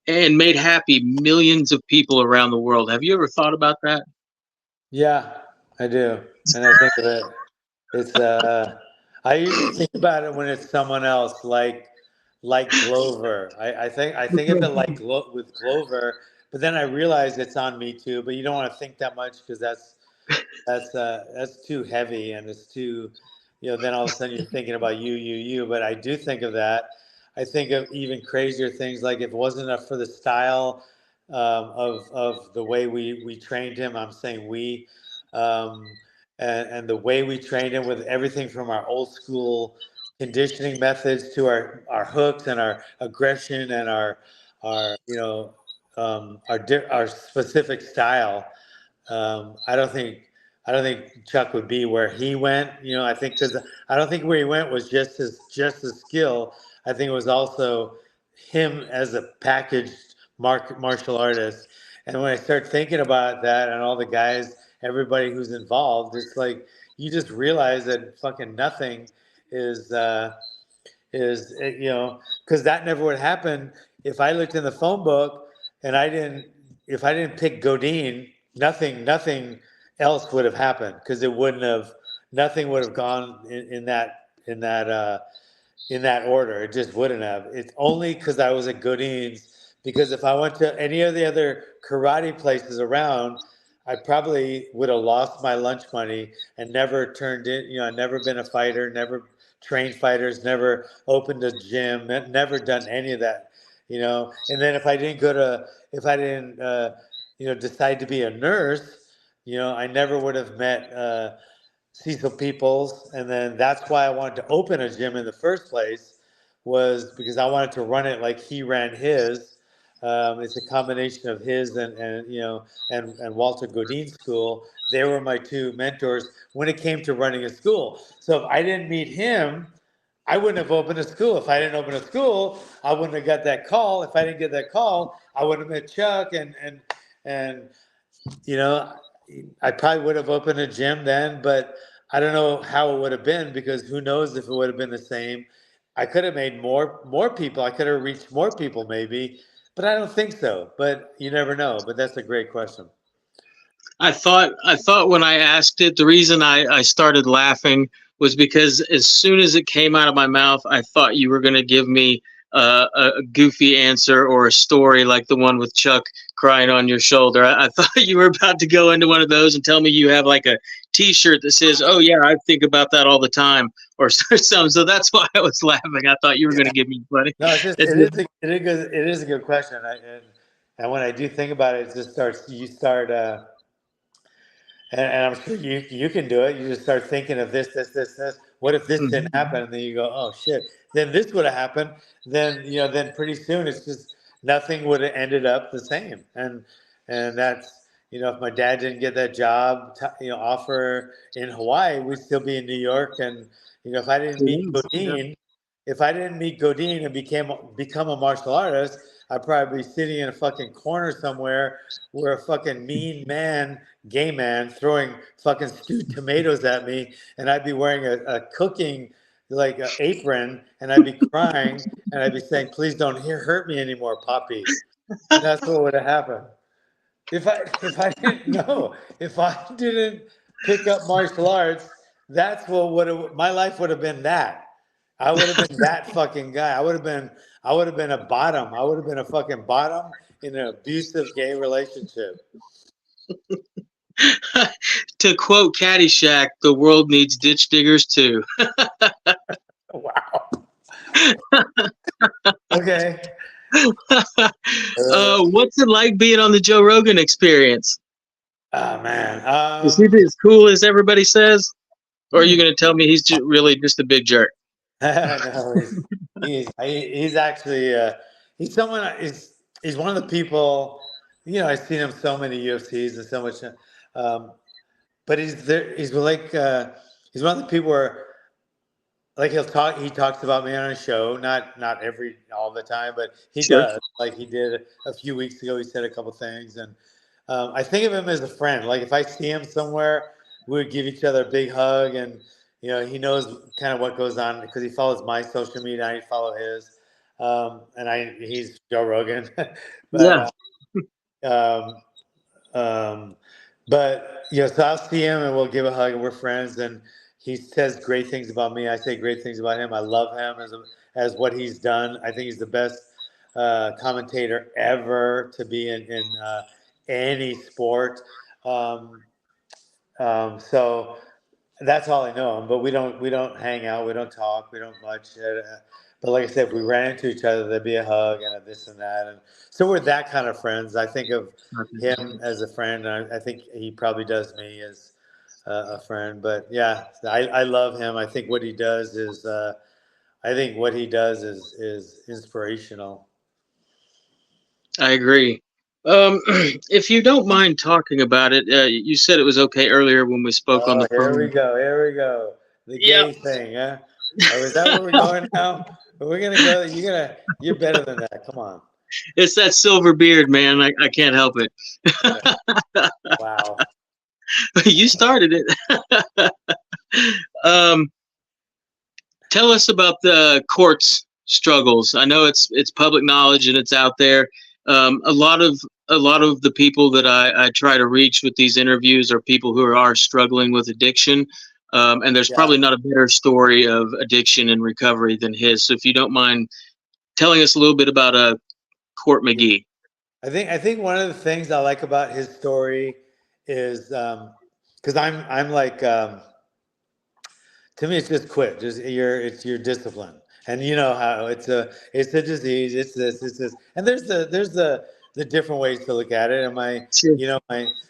and made happy millions of people around the world. Have you ever thought about that? yeah, I do, and I think of it. It's I usually think about it when it's someone else, like Glover. I think of it like with Glover, but then I realize it's on me too. But you don't want to think that much because that's too heavy and it's too, then all of a sudden you're thinking about you. But I do think of that. I think of even crazier things, like if it wasn't enough for the style of the way we trained him. I'm saying we, um, and the way we trained him, with everything from our old school conditioning methods to our hooks and our aggression and our our specific style. I don't think Chuck would be where he went. I think, because I don't think where he went was just his skill. I think it was also him as a packaged martial artist. And when I start thinking about that and all the guys, everybody who's involved, it's like you just realize that fucking nothing is. Because that never would happen if I looked in the phone book and if I didn't pick Godine, nothing else would have happened, because it wouldn't have, nothing would have gone in that order. It just wouldn't have. It's only because I was at Godine's. Because if I went to any of the other karate places around, I probably would have lost my lunch money and never turned in. Never been a fighter, never trained fighters, never opened a gym, never done any of that. And then if I didn't, decide to be a nurse, I never would have met. Cecil Peoples, and then that's why I wanted to open a gym in the first place, was because I wanted to run it like he ran his. It's a combination of his and Walter Godin's school. They were my two mentors when it came to running a school. So if I didn't meet him, I wouldn't have opened a school. If I didn't open a school, I wouldn't have got that call. If I didn't get that call, I would have met Chuck and you know, I probably would have opened a gym then, but I don't know how it would have been, because who knows if it would have been the same. I could have made more people. I could have reached more people maybe, but I don't think so. But you never know. But that's a great question. I thought when I asked it, the reason I started laughing was because as soon as it came out of my mouth, I thought you were going to give me a goofy answer or a story like the one with Chuck crying on your shoulder. I thought you were about to go into one of those and tell me you have like a T-shirt that says, "Oh yeah, I think about that all the time," or something. So that's why I was laughing. I thought you were Yeah. going to give me funny. No, it's just It it is a good question. And when I do think about it, it just starts. You start. And I'm sure you can do it. You just start thinking of this. What if this didn't happen? And then you go, oh shit. Then this would have happened. Then pretty soon it's just nothing would have ended up the same. And that's, if my dad didn't get that job, offer in Hawaii, we'd still be in New York. And if I didn't meet yeah. Godine, and become a martial artist, I'd probably be sitting in a fucking corner somewhere where a fucking mean man, gay man, throwing fucking stewed tomatoes at me, and I'd be wearing a cooking like a apron, and I'd be crying, and I'd be saying, "Please don't hurt me anymore, Poppy." And that's what would have happened if I didn't know, if I didn't pick up martial arts. That's what would have my life would have been. That I would have been that fucking guy. I would have been a bottom. I would have been a fucking bottom in an abusive gay relationship. To quote Caddyshack, the world needs ditch diggers too. Wow. Okay. What's it like being on the Joe Rogan Experience? Oh man. Is he as cool as everybody says? Or are you going to tell me he's really just a big jerk? No, he's actually he's someone he's one of the people. I've seen him so many UFCs and so much, um, but he's there. He's one of the people where, like, he talks about me on a show, not every all the time, but he Sure. does. Like he did a few weeks ago. He said a couple things, and I think of him as a friend. Like if I see him somewhere, we would give each other a big hug, and he knows kind of what goes on, because he follows my social media, I follow his, and he's Joe Rogan, Yeah. but um, um, so I'll see him and we'll give a hug and we're friends. And he says great things about me. I say great things about him. I love him as what he's done. I think he's the best commentator ever to be in any sport. Um, so that's all I know him. But we don't hang out. We don't talk. We don't much. But like I said, if we ran into each other, there'd be a hug and a this and that. And so we're that kind of friends. I think of him as a friend, and I think he probably does me as a friend. But yeah, I love him. I think what he does is inspirational. I agree. If you don't mind talking about it, you said it was okay earlier when we spoke on Oh, the here we phone. go. Here we go. The Yep, gay thing, huh? Oh, is that where we're going now? We're gonna go. You're better than that. Come on. it's that silver beard, man. I can't help it. Yeah. Wow. You started it. um, Tell us about the court's struggles. I know it's public knowledge and it's out there. A lot of the people that I try to reach with these interviews are people who are struggling with addiction. And there's Yeah. probably not a better story of addiction and recovery than his. So if you don't mind telling us a little bit about Court McGee. I think one of the things I like about his story is because I'm like to me it's just quit. Just it's your discipline. And you know how it's a disease, it's this. And there's the different ways to look at it. And Sure.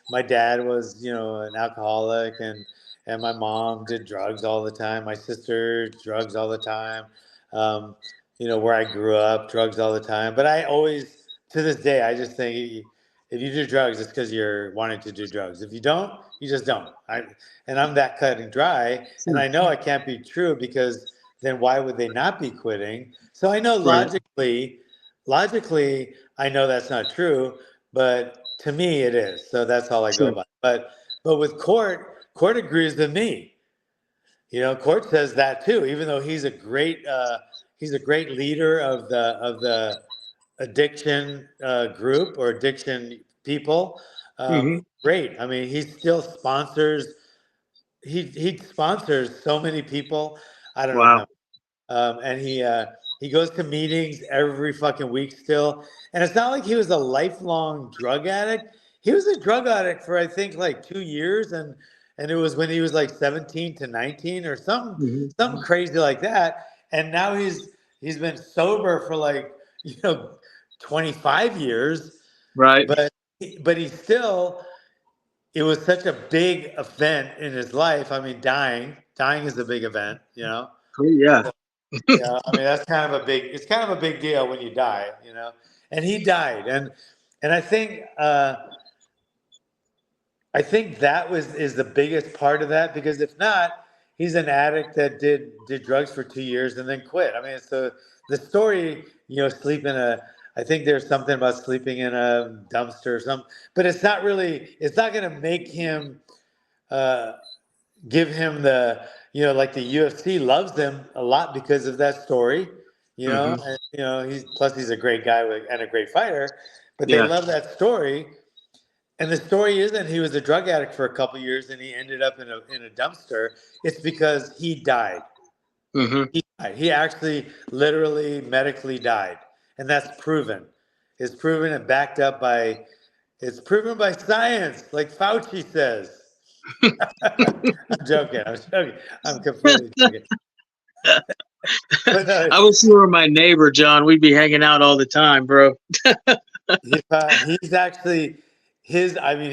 my dad was, an alcoholic and my mom did drugs all the time. My sister drugs all the time. Um, where I grew up, drugs all the time. But I always to this day I just think if you do drugs, it's because you're wanting to do drugs. If you don't, you just don't. And I'm that cut and dry, and Sure. I know it can't be true because then why would they not be quitting? So I know Right. logically, I know that's not true, but to me it is. So that's all I go Sure. by. But with Court agrees with me. Court says that too, even though he's a great leader of the addiction group or addiction people. Hmm. Great. I mean, he sponsors so many people. I don't know Wow. how. And he goes to meetings every fucking week still. And it's not like he was a lifelong drug addict. He was a drug addict for I think like 2 years, and it was when he was like 17 to 19 or Hmm. something crazy like that. And now he's been sober for like 25 years, Right. but he still it was such a big event in his life. I mean, dying is a big event. Cool. Yeah. So, yeah, I mean that's it's kind of a big deal when you die. And he died, and I think that is the biggest part of that because if not, he's an addict that did drugs for 2 years and then quit. I mean, so the story, sleep in a. I think there's something about sleeping in a dumpster or something, but it's not really. It's not going to make him uh, give him like the UFC loves him a lot because of that story. Hmm. And he's a great guy and a great fighter, but they Yeah. love that story. And the story isn't he was a drug addict for a couple years and he ended up in a dumpster. It's because he died. Hmm. He died. He actually literally medically died. And that's proven. It's proven and backed up by it's proven by science, like Fauci says. I'm joking. I'm joking. I'm completely joking. But no, I wish you were my neighbor, John. We'd be hanging out all the time, bro. he's actually his. I mean,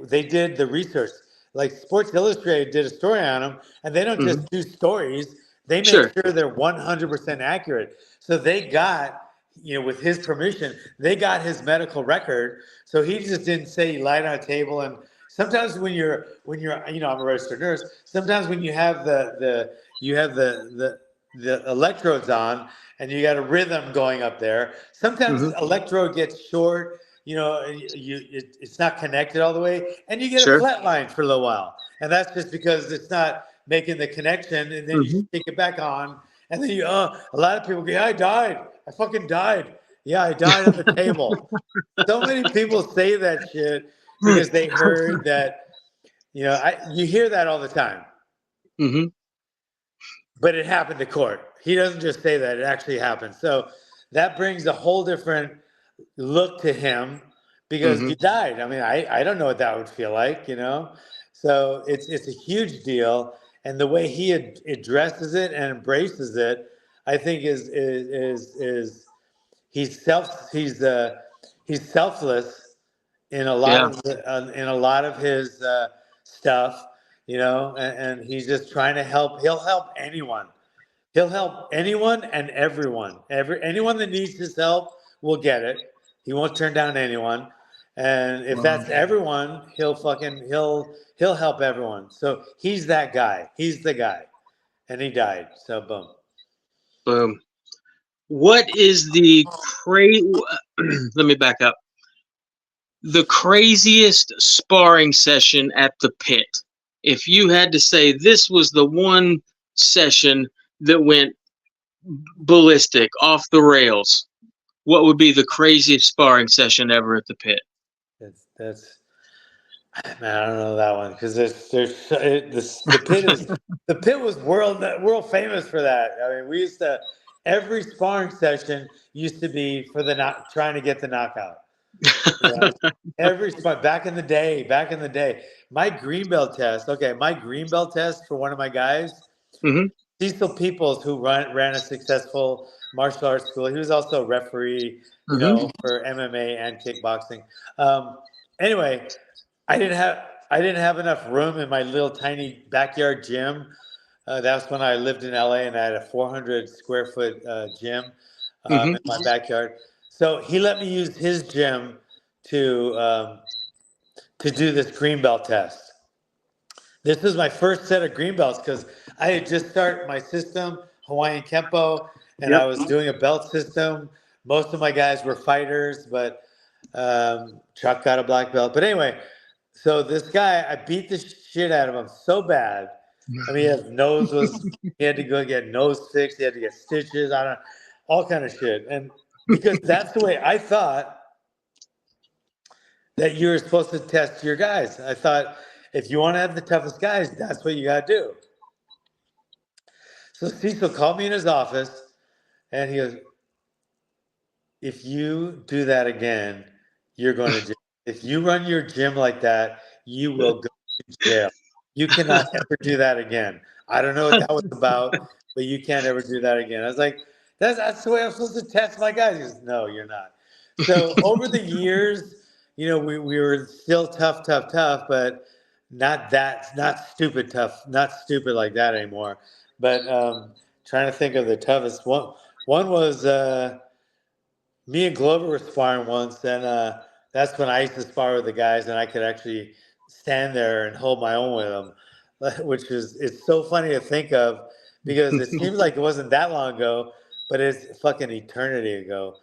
they did the research. Like Sports Illustrated did a story on him, and they don't Hmm. just do stories. They make Sure. sure they're 100% accurate. So they got, with his permission, they got his medical record. So he just didn't say he lied on a table. And sometimes when you're, I'm a registered nurse. Sometimes when you have the electrodes on and you got a rhythm going up there. Sometimes Hmm. the electrode gets short, it's not connected all the way, and you get a Sure. flat line for a little while. And that's just because it's not making the connection, and then you Hmm. stick it back on, and then a lot of people go, yeah, I died. I fucking died. Yeah, I died on the table. So many people say that shit because they heard that, you hear that all the time. Hmm. But it happened to Court. He doesn't just say that; it actually happened. So that brings a whole different look to him because Hmm. he died. I mean, I don't know what that would feel like. So it's a huge deal, and the way he addresses it and embraces it, I think is he's selfless in a lot Yeah. of his stuff, and he's just trying to help. He'll help anyone. He'll help anyone and everyone. Anyone that needs his help will get it. He won't turn down anyone. And if Wow. that's everyone, he'll help everyone. So he's that guy. He's the guy. And he died. So boom. Boom. What is the let me back up. The craziest sparring session at the pit. If you had to say this was the one session that went ballistic, off the rails, what would be the craziest sparring session ever at the pit? That's man, I don't know that one because the pit is the pit was world famous for that. I mean, we used to every sparring session used to be for the not trying to get the knockout. You know, every spot back in the day, my green belt test. Okay, my green belt test for one of my guys, Hmm. Cecil Peoples, who ran a successful martial arts school. He was also a referee, Hmm. for MMA and kickboxing. Um, anyway, I didn't have enough room in my little tiny backyard gym. That's when I lived in LA and I had a 400 square foot gym Hmm. in my backyard. So he let me use his gym to um, to do this green belt test. This was my first set of green belts because I had just started my system, Hawaiian Kempo, and Yep. I was doing a belt system. Most of my guys were fighters, but Chuck got a black belt. But anyway, so this guy, I beat the shit out of him so bad. I mean, he had to go get nose fixed. He had to get stitches. I don't, all kind of shit. And because that's the way I thought that you were supposed to test your guys. I thought if you want to have the toughest guys, that's what you got to do. So Cecil called me in his office and he goes, if you do that again, you're going to jail. If you run your gym like that, you will go to jail. You cannot ever do that again. I don't know what that was about, but you can't ever do that again. I was like, that's the way I'm supposed to test my guys. He goes, no, you're not. So over the years, we were still tough, but not stupid tough, not stupid like that anymore. But trying to think of the toughest one. One was me and Glover were sparring once, and that's when I used to spar with the guys, and I could actually stand there and hold my own with them, which is it's so funny to think of because it seems like it wasn't that long ago, but it's fucking eternity ago.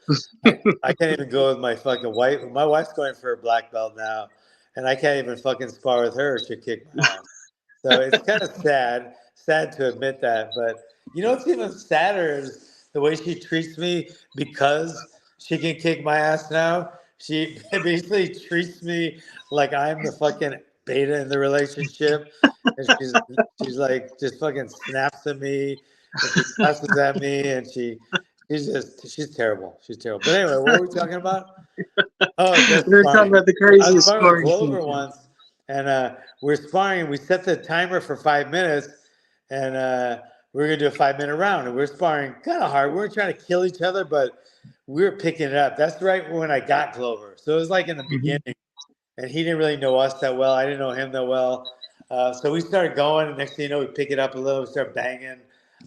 I can't even go with my fucking wife. My wife's going for a black belt now, and I can't even fucking spar with her. She'll kick my ass. So it's kind of sad to admit that. But what's even sadder is the way she treats me because she can kick my ass now. She basically treats me like I'm the fucking beta in the relationship. And she's like just fucking snaps at me and she cusses at me and she's terrible. She's terrible. But anyway, what were we talking about? Oh, We that's were talking sparring. about the I was craziest sparring with sparring Glover session. once, and we're sparring. We set the timer for 5 minutes, and we are gonna do a 5 minute round. And we're sparring kind of hard. We weren't trying to kill each other, but we were picking it up. That's right when I got Glover. So it was like in the Hmm. beginning, and he didn't really know us that well. I didn't know him that well. So we started going, and next thing you know, we pick it up a little. We start banging,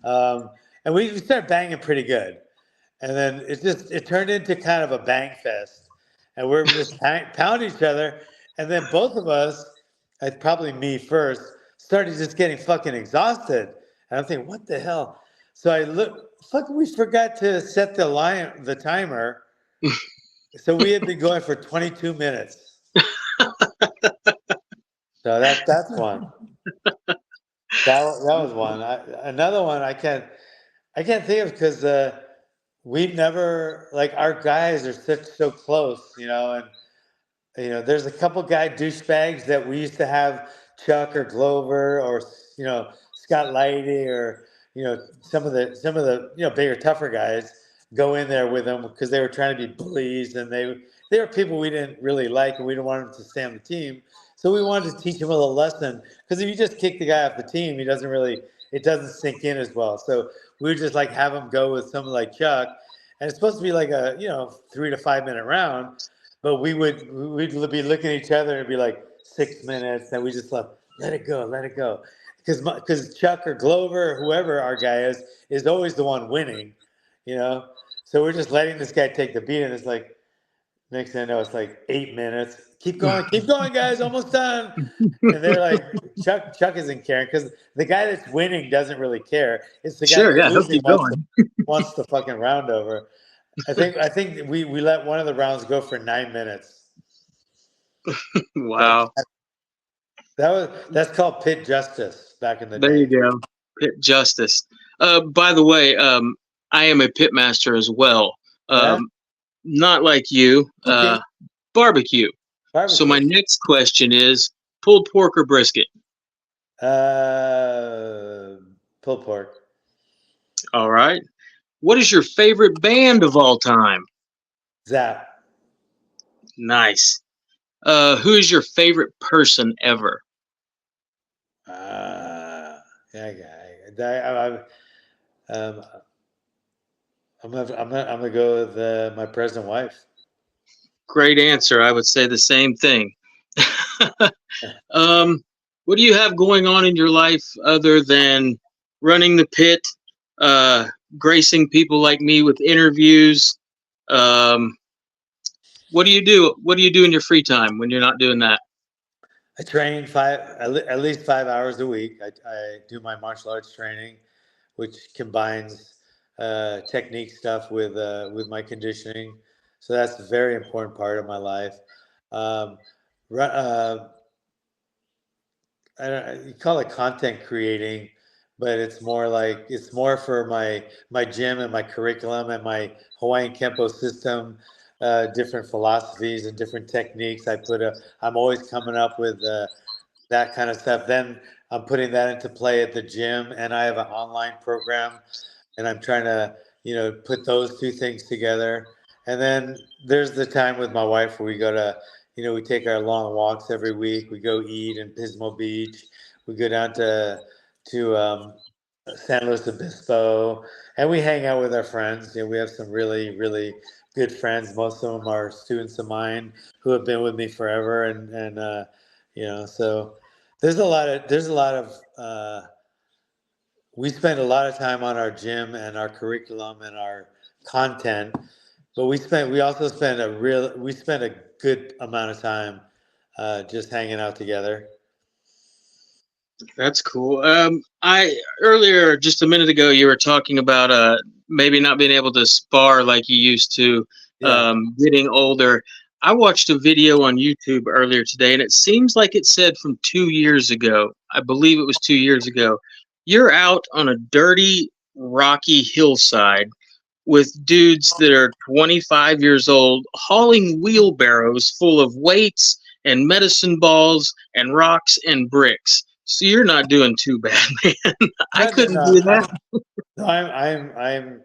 and we started banging pretty good. And then it turned into kind of a bang fest, and we're just pounding each other. And then both of us, probably me first, started just getting fucking exhausted. And I'm thinking, what the hell? So I look, fucking, we forgot to set the timer. So we had been going for 22 minutes. So that's one. That was one. Another one I can't think of because we've never like our guys are so close, and there's a couple guy douchebags that we used to have Chuck or Glover or Scott Lighty or some of the bigger tougher guys go in there with them because they were trying to be bullies and they were people we didn't really like and we didn't want them to stay on the team. So we wanted to teach him a little lesson because if you just kick the guy off the team, he doesn't really it doesn't sink in as well. So we would just like have them go with someone like Chuck, and it's supposed to be like a 3 to 5 minute round, but we'd be looking at each other and be like 6 minutes, and we just let it go, let it go, because Chuck or Glover or whoever our guy is always the one winning, you know. So we're just letting this guy take the beat, and it's like next thing I know, it's like 8 minutes. Keep going, guys, almost done. And they're like, Chuck isn't caring because the guy that's winning doesn't really care. It's the guy Sure, that's yeah, he'll losing keep going. wants the fucking round over. I think we let one of the rounds go for 9 minutes. That Wow. that's called pit justice back in the There you day. go. Pit justice. By the way, I am a pitmaster as well. Yeah. Not like you, Okay. barbecue. So Barbecue. my next question is pulled pork or brisket? Uh, Pulled pork. All right. What is your favorite band of all time? Zap. Nice. Who is your favorite person ever? Yeah, um, I'm gonna go with my present wife. Great answer. I would say the same thing. um, what do you have going on in your life other than running the pit, uh, gracing people like me with interviews? Um, what do you do? What do you do in your free time when you're not doing that? I train at least 5 hours a week. I do my martial arts training, which combines technique stuff with my conditioning. So that's a very important part of my life. Um, ru- uh, I don't, you call it content creating, but it's more for my gym and my curriculum and my Hawaiian Kempo system, different philosophies and different techniques. I'm always coming up with that kind of stuff. Then I'm putting that into play at the gym, and I have an online program, and I'm trying to put those two things together. And then there's the time with my wife where we go to we take our long walks every week. We go eat in Pismo Beach. We go down to San Luis Obispo, and we hang out with our friends. We have some really really good friends. Most of them are students of mine who have been with me forever, and so there's a lot of we spend a lot of time on our gym and our curriculum and our content, but we spend a good amount of time just hanging out together. That's cool. I earlier, just a minute ago, you were talking about maybe not being able to spar like you used to, Yeah. getting older. I watched a video on YouTube earlier today, and it seems like it said from 2 years ago. I believe it was 2 years ago. You're out on a dirty, rocky hillside with dudes that are 25 years old hauling wheelbarrows full of weights and medicine balls and rocks and bricks. So you're not doing too bad, man. I No, no, couldn't no, do that. no, I'm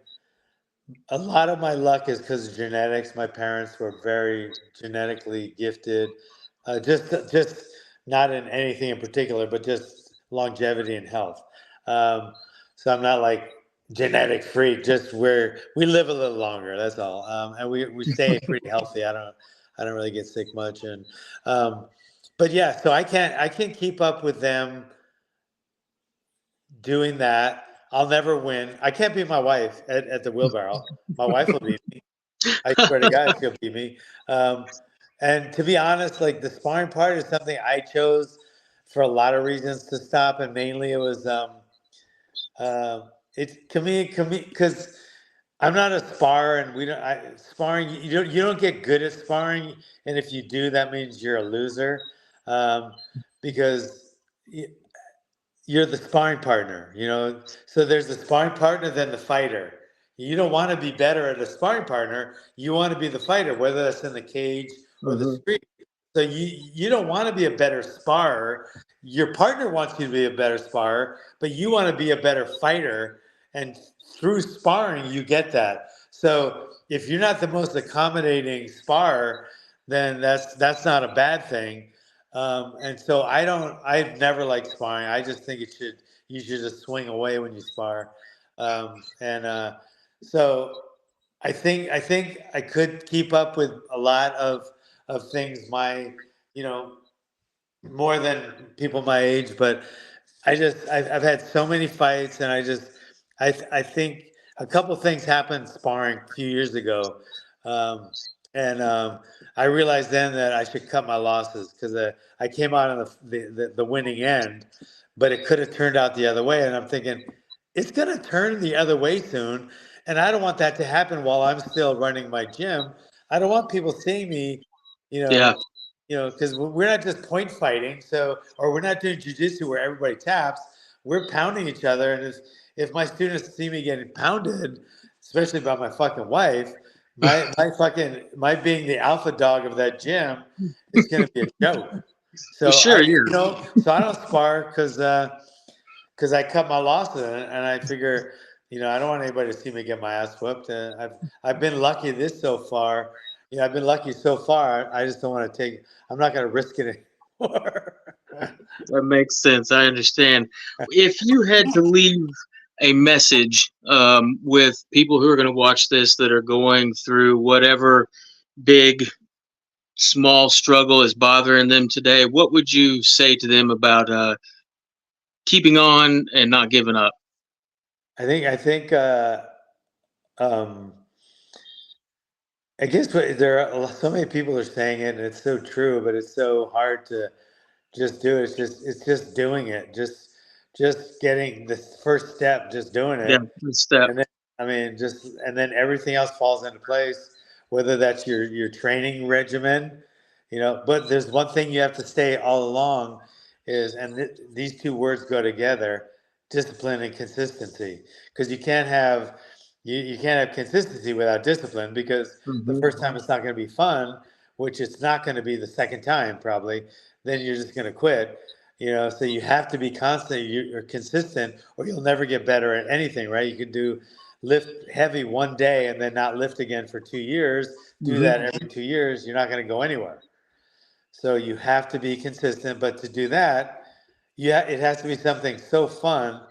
a lot of my luck is because of genetics. My parents were very genetically gifted, just not in anything in particular, but just longevity and health. Um, so I'm not like genetic freak. Just where we live a little longer. That's all, and we stay pretty healthy. I don't really get sick much, and um, but yeah. So I can't keep up with them doing that. I'll never win. I can't beat my wife at the wheelbarrow. My wife will beat me. I swear to God, she'll beat me. Um, and to be honest, like the sparring part is something I chose for a lot of reasons to stop, and mainly it was uh, it to me because I'm not a sparrer, and we don't sparring. You don't get good at sparring, and if you do, that means you're a loser, because you're the sparring partner, so there's the sparring partner, then the fighter. You don't want to be better at a sparring partner. You want to be the fighter, whether that's in the cage or the Mhm. street. So you don't want to be a better sparrer. Your partner wants you to be a better sparrer, but you want to be a better fighter. And through sparring, you get that. So if you're not the most accommodating sparrer, then that's not a bad thing. And so I've never liked sparring. I just think you should just swing away when you spar. So I think I could keep up with a lot of things my, you know, more than people my age, but I've had so many fights, and I think a couple things happened sparring a few years ago, um, and I realized then that I should cut my losses because I came out on the winning end, but it could have turned out the other way, and I'm thinking it's going to turn the other way soon, and I don't want that to happen while I'm still running my gym. I don't want people seeing me, you Yeah. know, because we're not just point fighting, so or we're not doing jujitsu where everybody taps. We're pounding each other, and if my students see me getting pounded, especially by my fucking wife, my being the alpha dog of that gym, it's going to be a joke. Well, So sure. Yeah. so I don't spar because I cut my losses, and I figure, I don't want anybody to see me get my ass whooped. I've been lucky this so far. I've been lucky so far. I just don't want to take. I'm not going to risk it anymore. That makes sense. I understand. If you had to leave a message with people who are going to watch this that are going through whatever big, small struggle is bothering them today, what would you say to them about keeping on and not giving up? I think um, I guess there are so many people are saying it, and it's so true, but it's so hard to just do it. It's just doing it. Just getting this first step, just doing Yeah, it. step. And then, I mean, and then everything else falls into place, whether that's your training regimen, but there's one thing you have to stay all along is, and these two words go together, discipline and consistency, because you can't have consistency without discipline, because the Hmm. first time it's not going to be fun, which it's not going to be the second time probably, then you're just going to quit. So you have to be constant, you're consistent, or you'll never get better at anything, right? You could do lift heavy one day and then not lift again for 2 years. Do Hmm. that every 2 years, you're not going to go anywhere. So you have to be consistent, but to do that, yeah, it has to be something so fun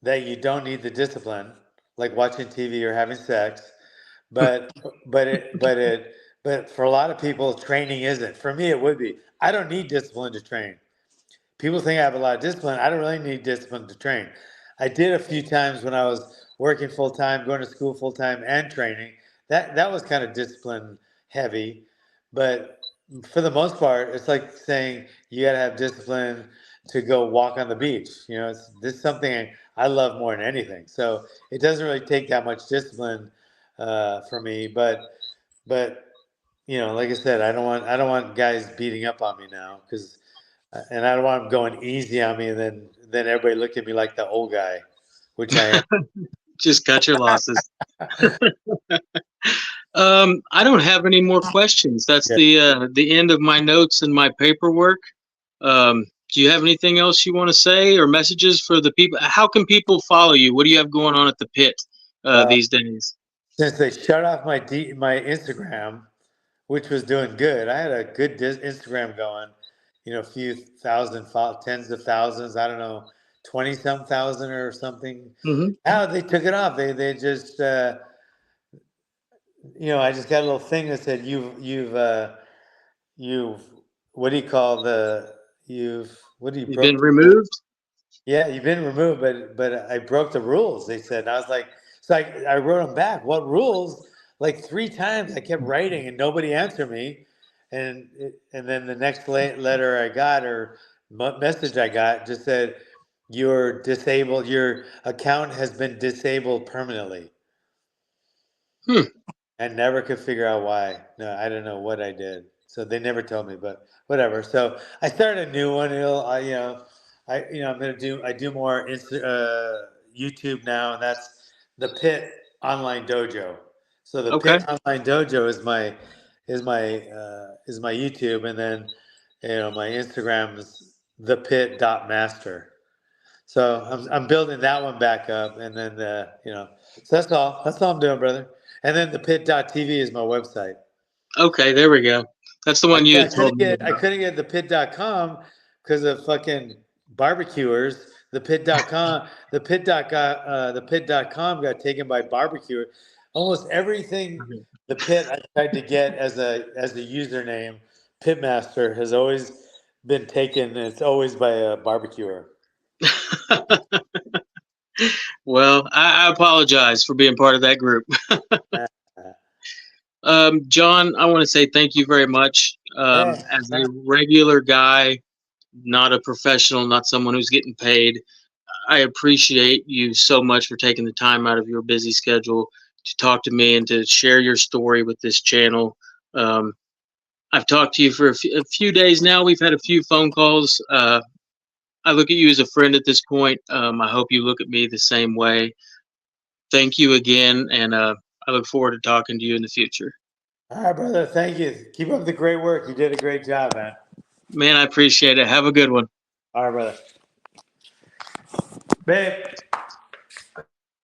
that you don't need the discipline, like watching TV or having sex. But but for a lot of people, training isn't. For me, it would be. I don't need discipline to train. People think I have a lot of discipline. I don't really need discipline to train. I did a few times when I was working full time, going to school full time, and training. That was kind of discipline heavy, but for the most part, it's like saying you got to have discipline to go walk on the beach. This is something I love more than anything. So it doesn't really take that much discipline for me, but like I said, I don't want guys beating up on me now, because and I don't want them going easy on me, and then everybody look at me like the old guy, which I Just cut your losses. am. I don't have any more questions. That's Yeah. the end of my notes and my paperwork. Do you have anything else you want to say or messages for the people? How can people follow you? What do you have going on at the pit Uh, these days? since they shut off my Instagram, which was doing good, I had a good Instagram going. A few thousand, tens of thousands. I don't know, 20 some thousand or something. Hmm. Now they took it off. They just I just got a little thing that said you've what do you call the you've what do you You've been broke the rule? removed. Yeah, you've been removed, but I broke the rules. They said, and I was like, so I wrote them back. What rules? Like 3 times I kept writing and nobody answered me, and then the next letter I got, or message I got, just said, you're disabled. Your account has been disabled permanently. Hmm. I never could figure out why. No, I don't know what I did. So they never told me, but whatever. So I started a new one. I'm gonna do. I do more YouTube now, and that's the Pit Online Dojo. So the Okay. Pit Online Dojo is my YouTube, and then my Instagram is thepit.master. So I'm building that one back up, and then so that's all. That's all I'm doing, brother. And then the pit.tv is my website. Okay. There we go. That's the I, one you I had told couldn't me get I about. couldn't get the pit.com because of fucking barbecuers the pit.com, the pit.com got taken by barbecue. Almost everything the pit I tried to get as a username, Pitmaster, has always been taken. It's always by a barbecuer. Well, I apologize for being part of that group. John, I want to say thank you very much. Hey, As a regular guy, not a professional, not someone who's getting paid, I appreciate you so much for taking the time out of your busy schedule to talk to me and to share your story with this channel. Um, I've talked to you for a few days now. We've had a few phone calls. I look at you as a friend at this point. I hope you look at me the same way. Thank you again, and I look forward to talking to you in the future. all right, brother. Thank you. Keep up the great work. You did a great job, man. Man, I appreciate it. Have a good one. All right, brother. Babe.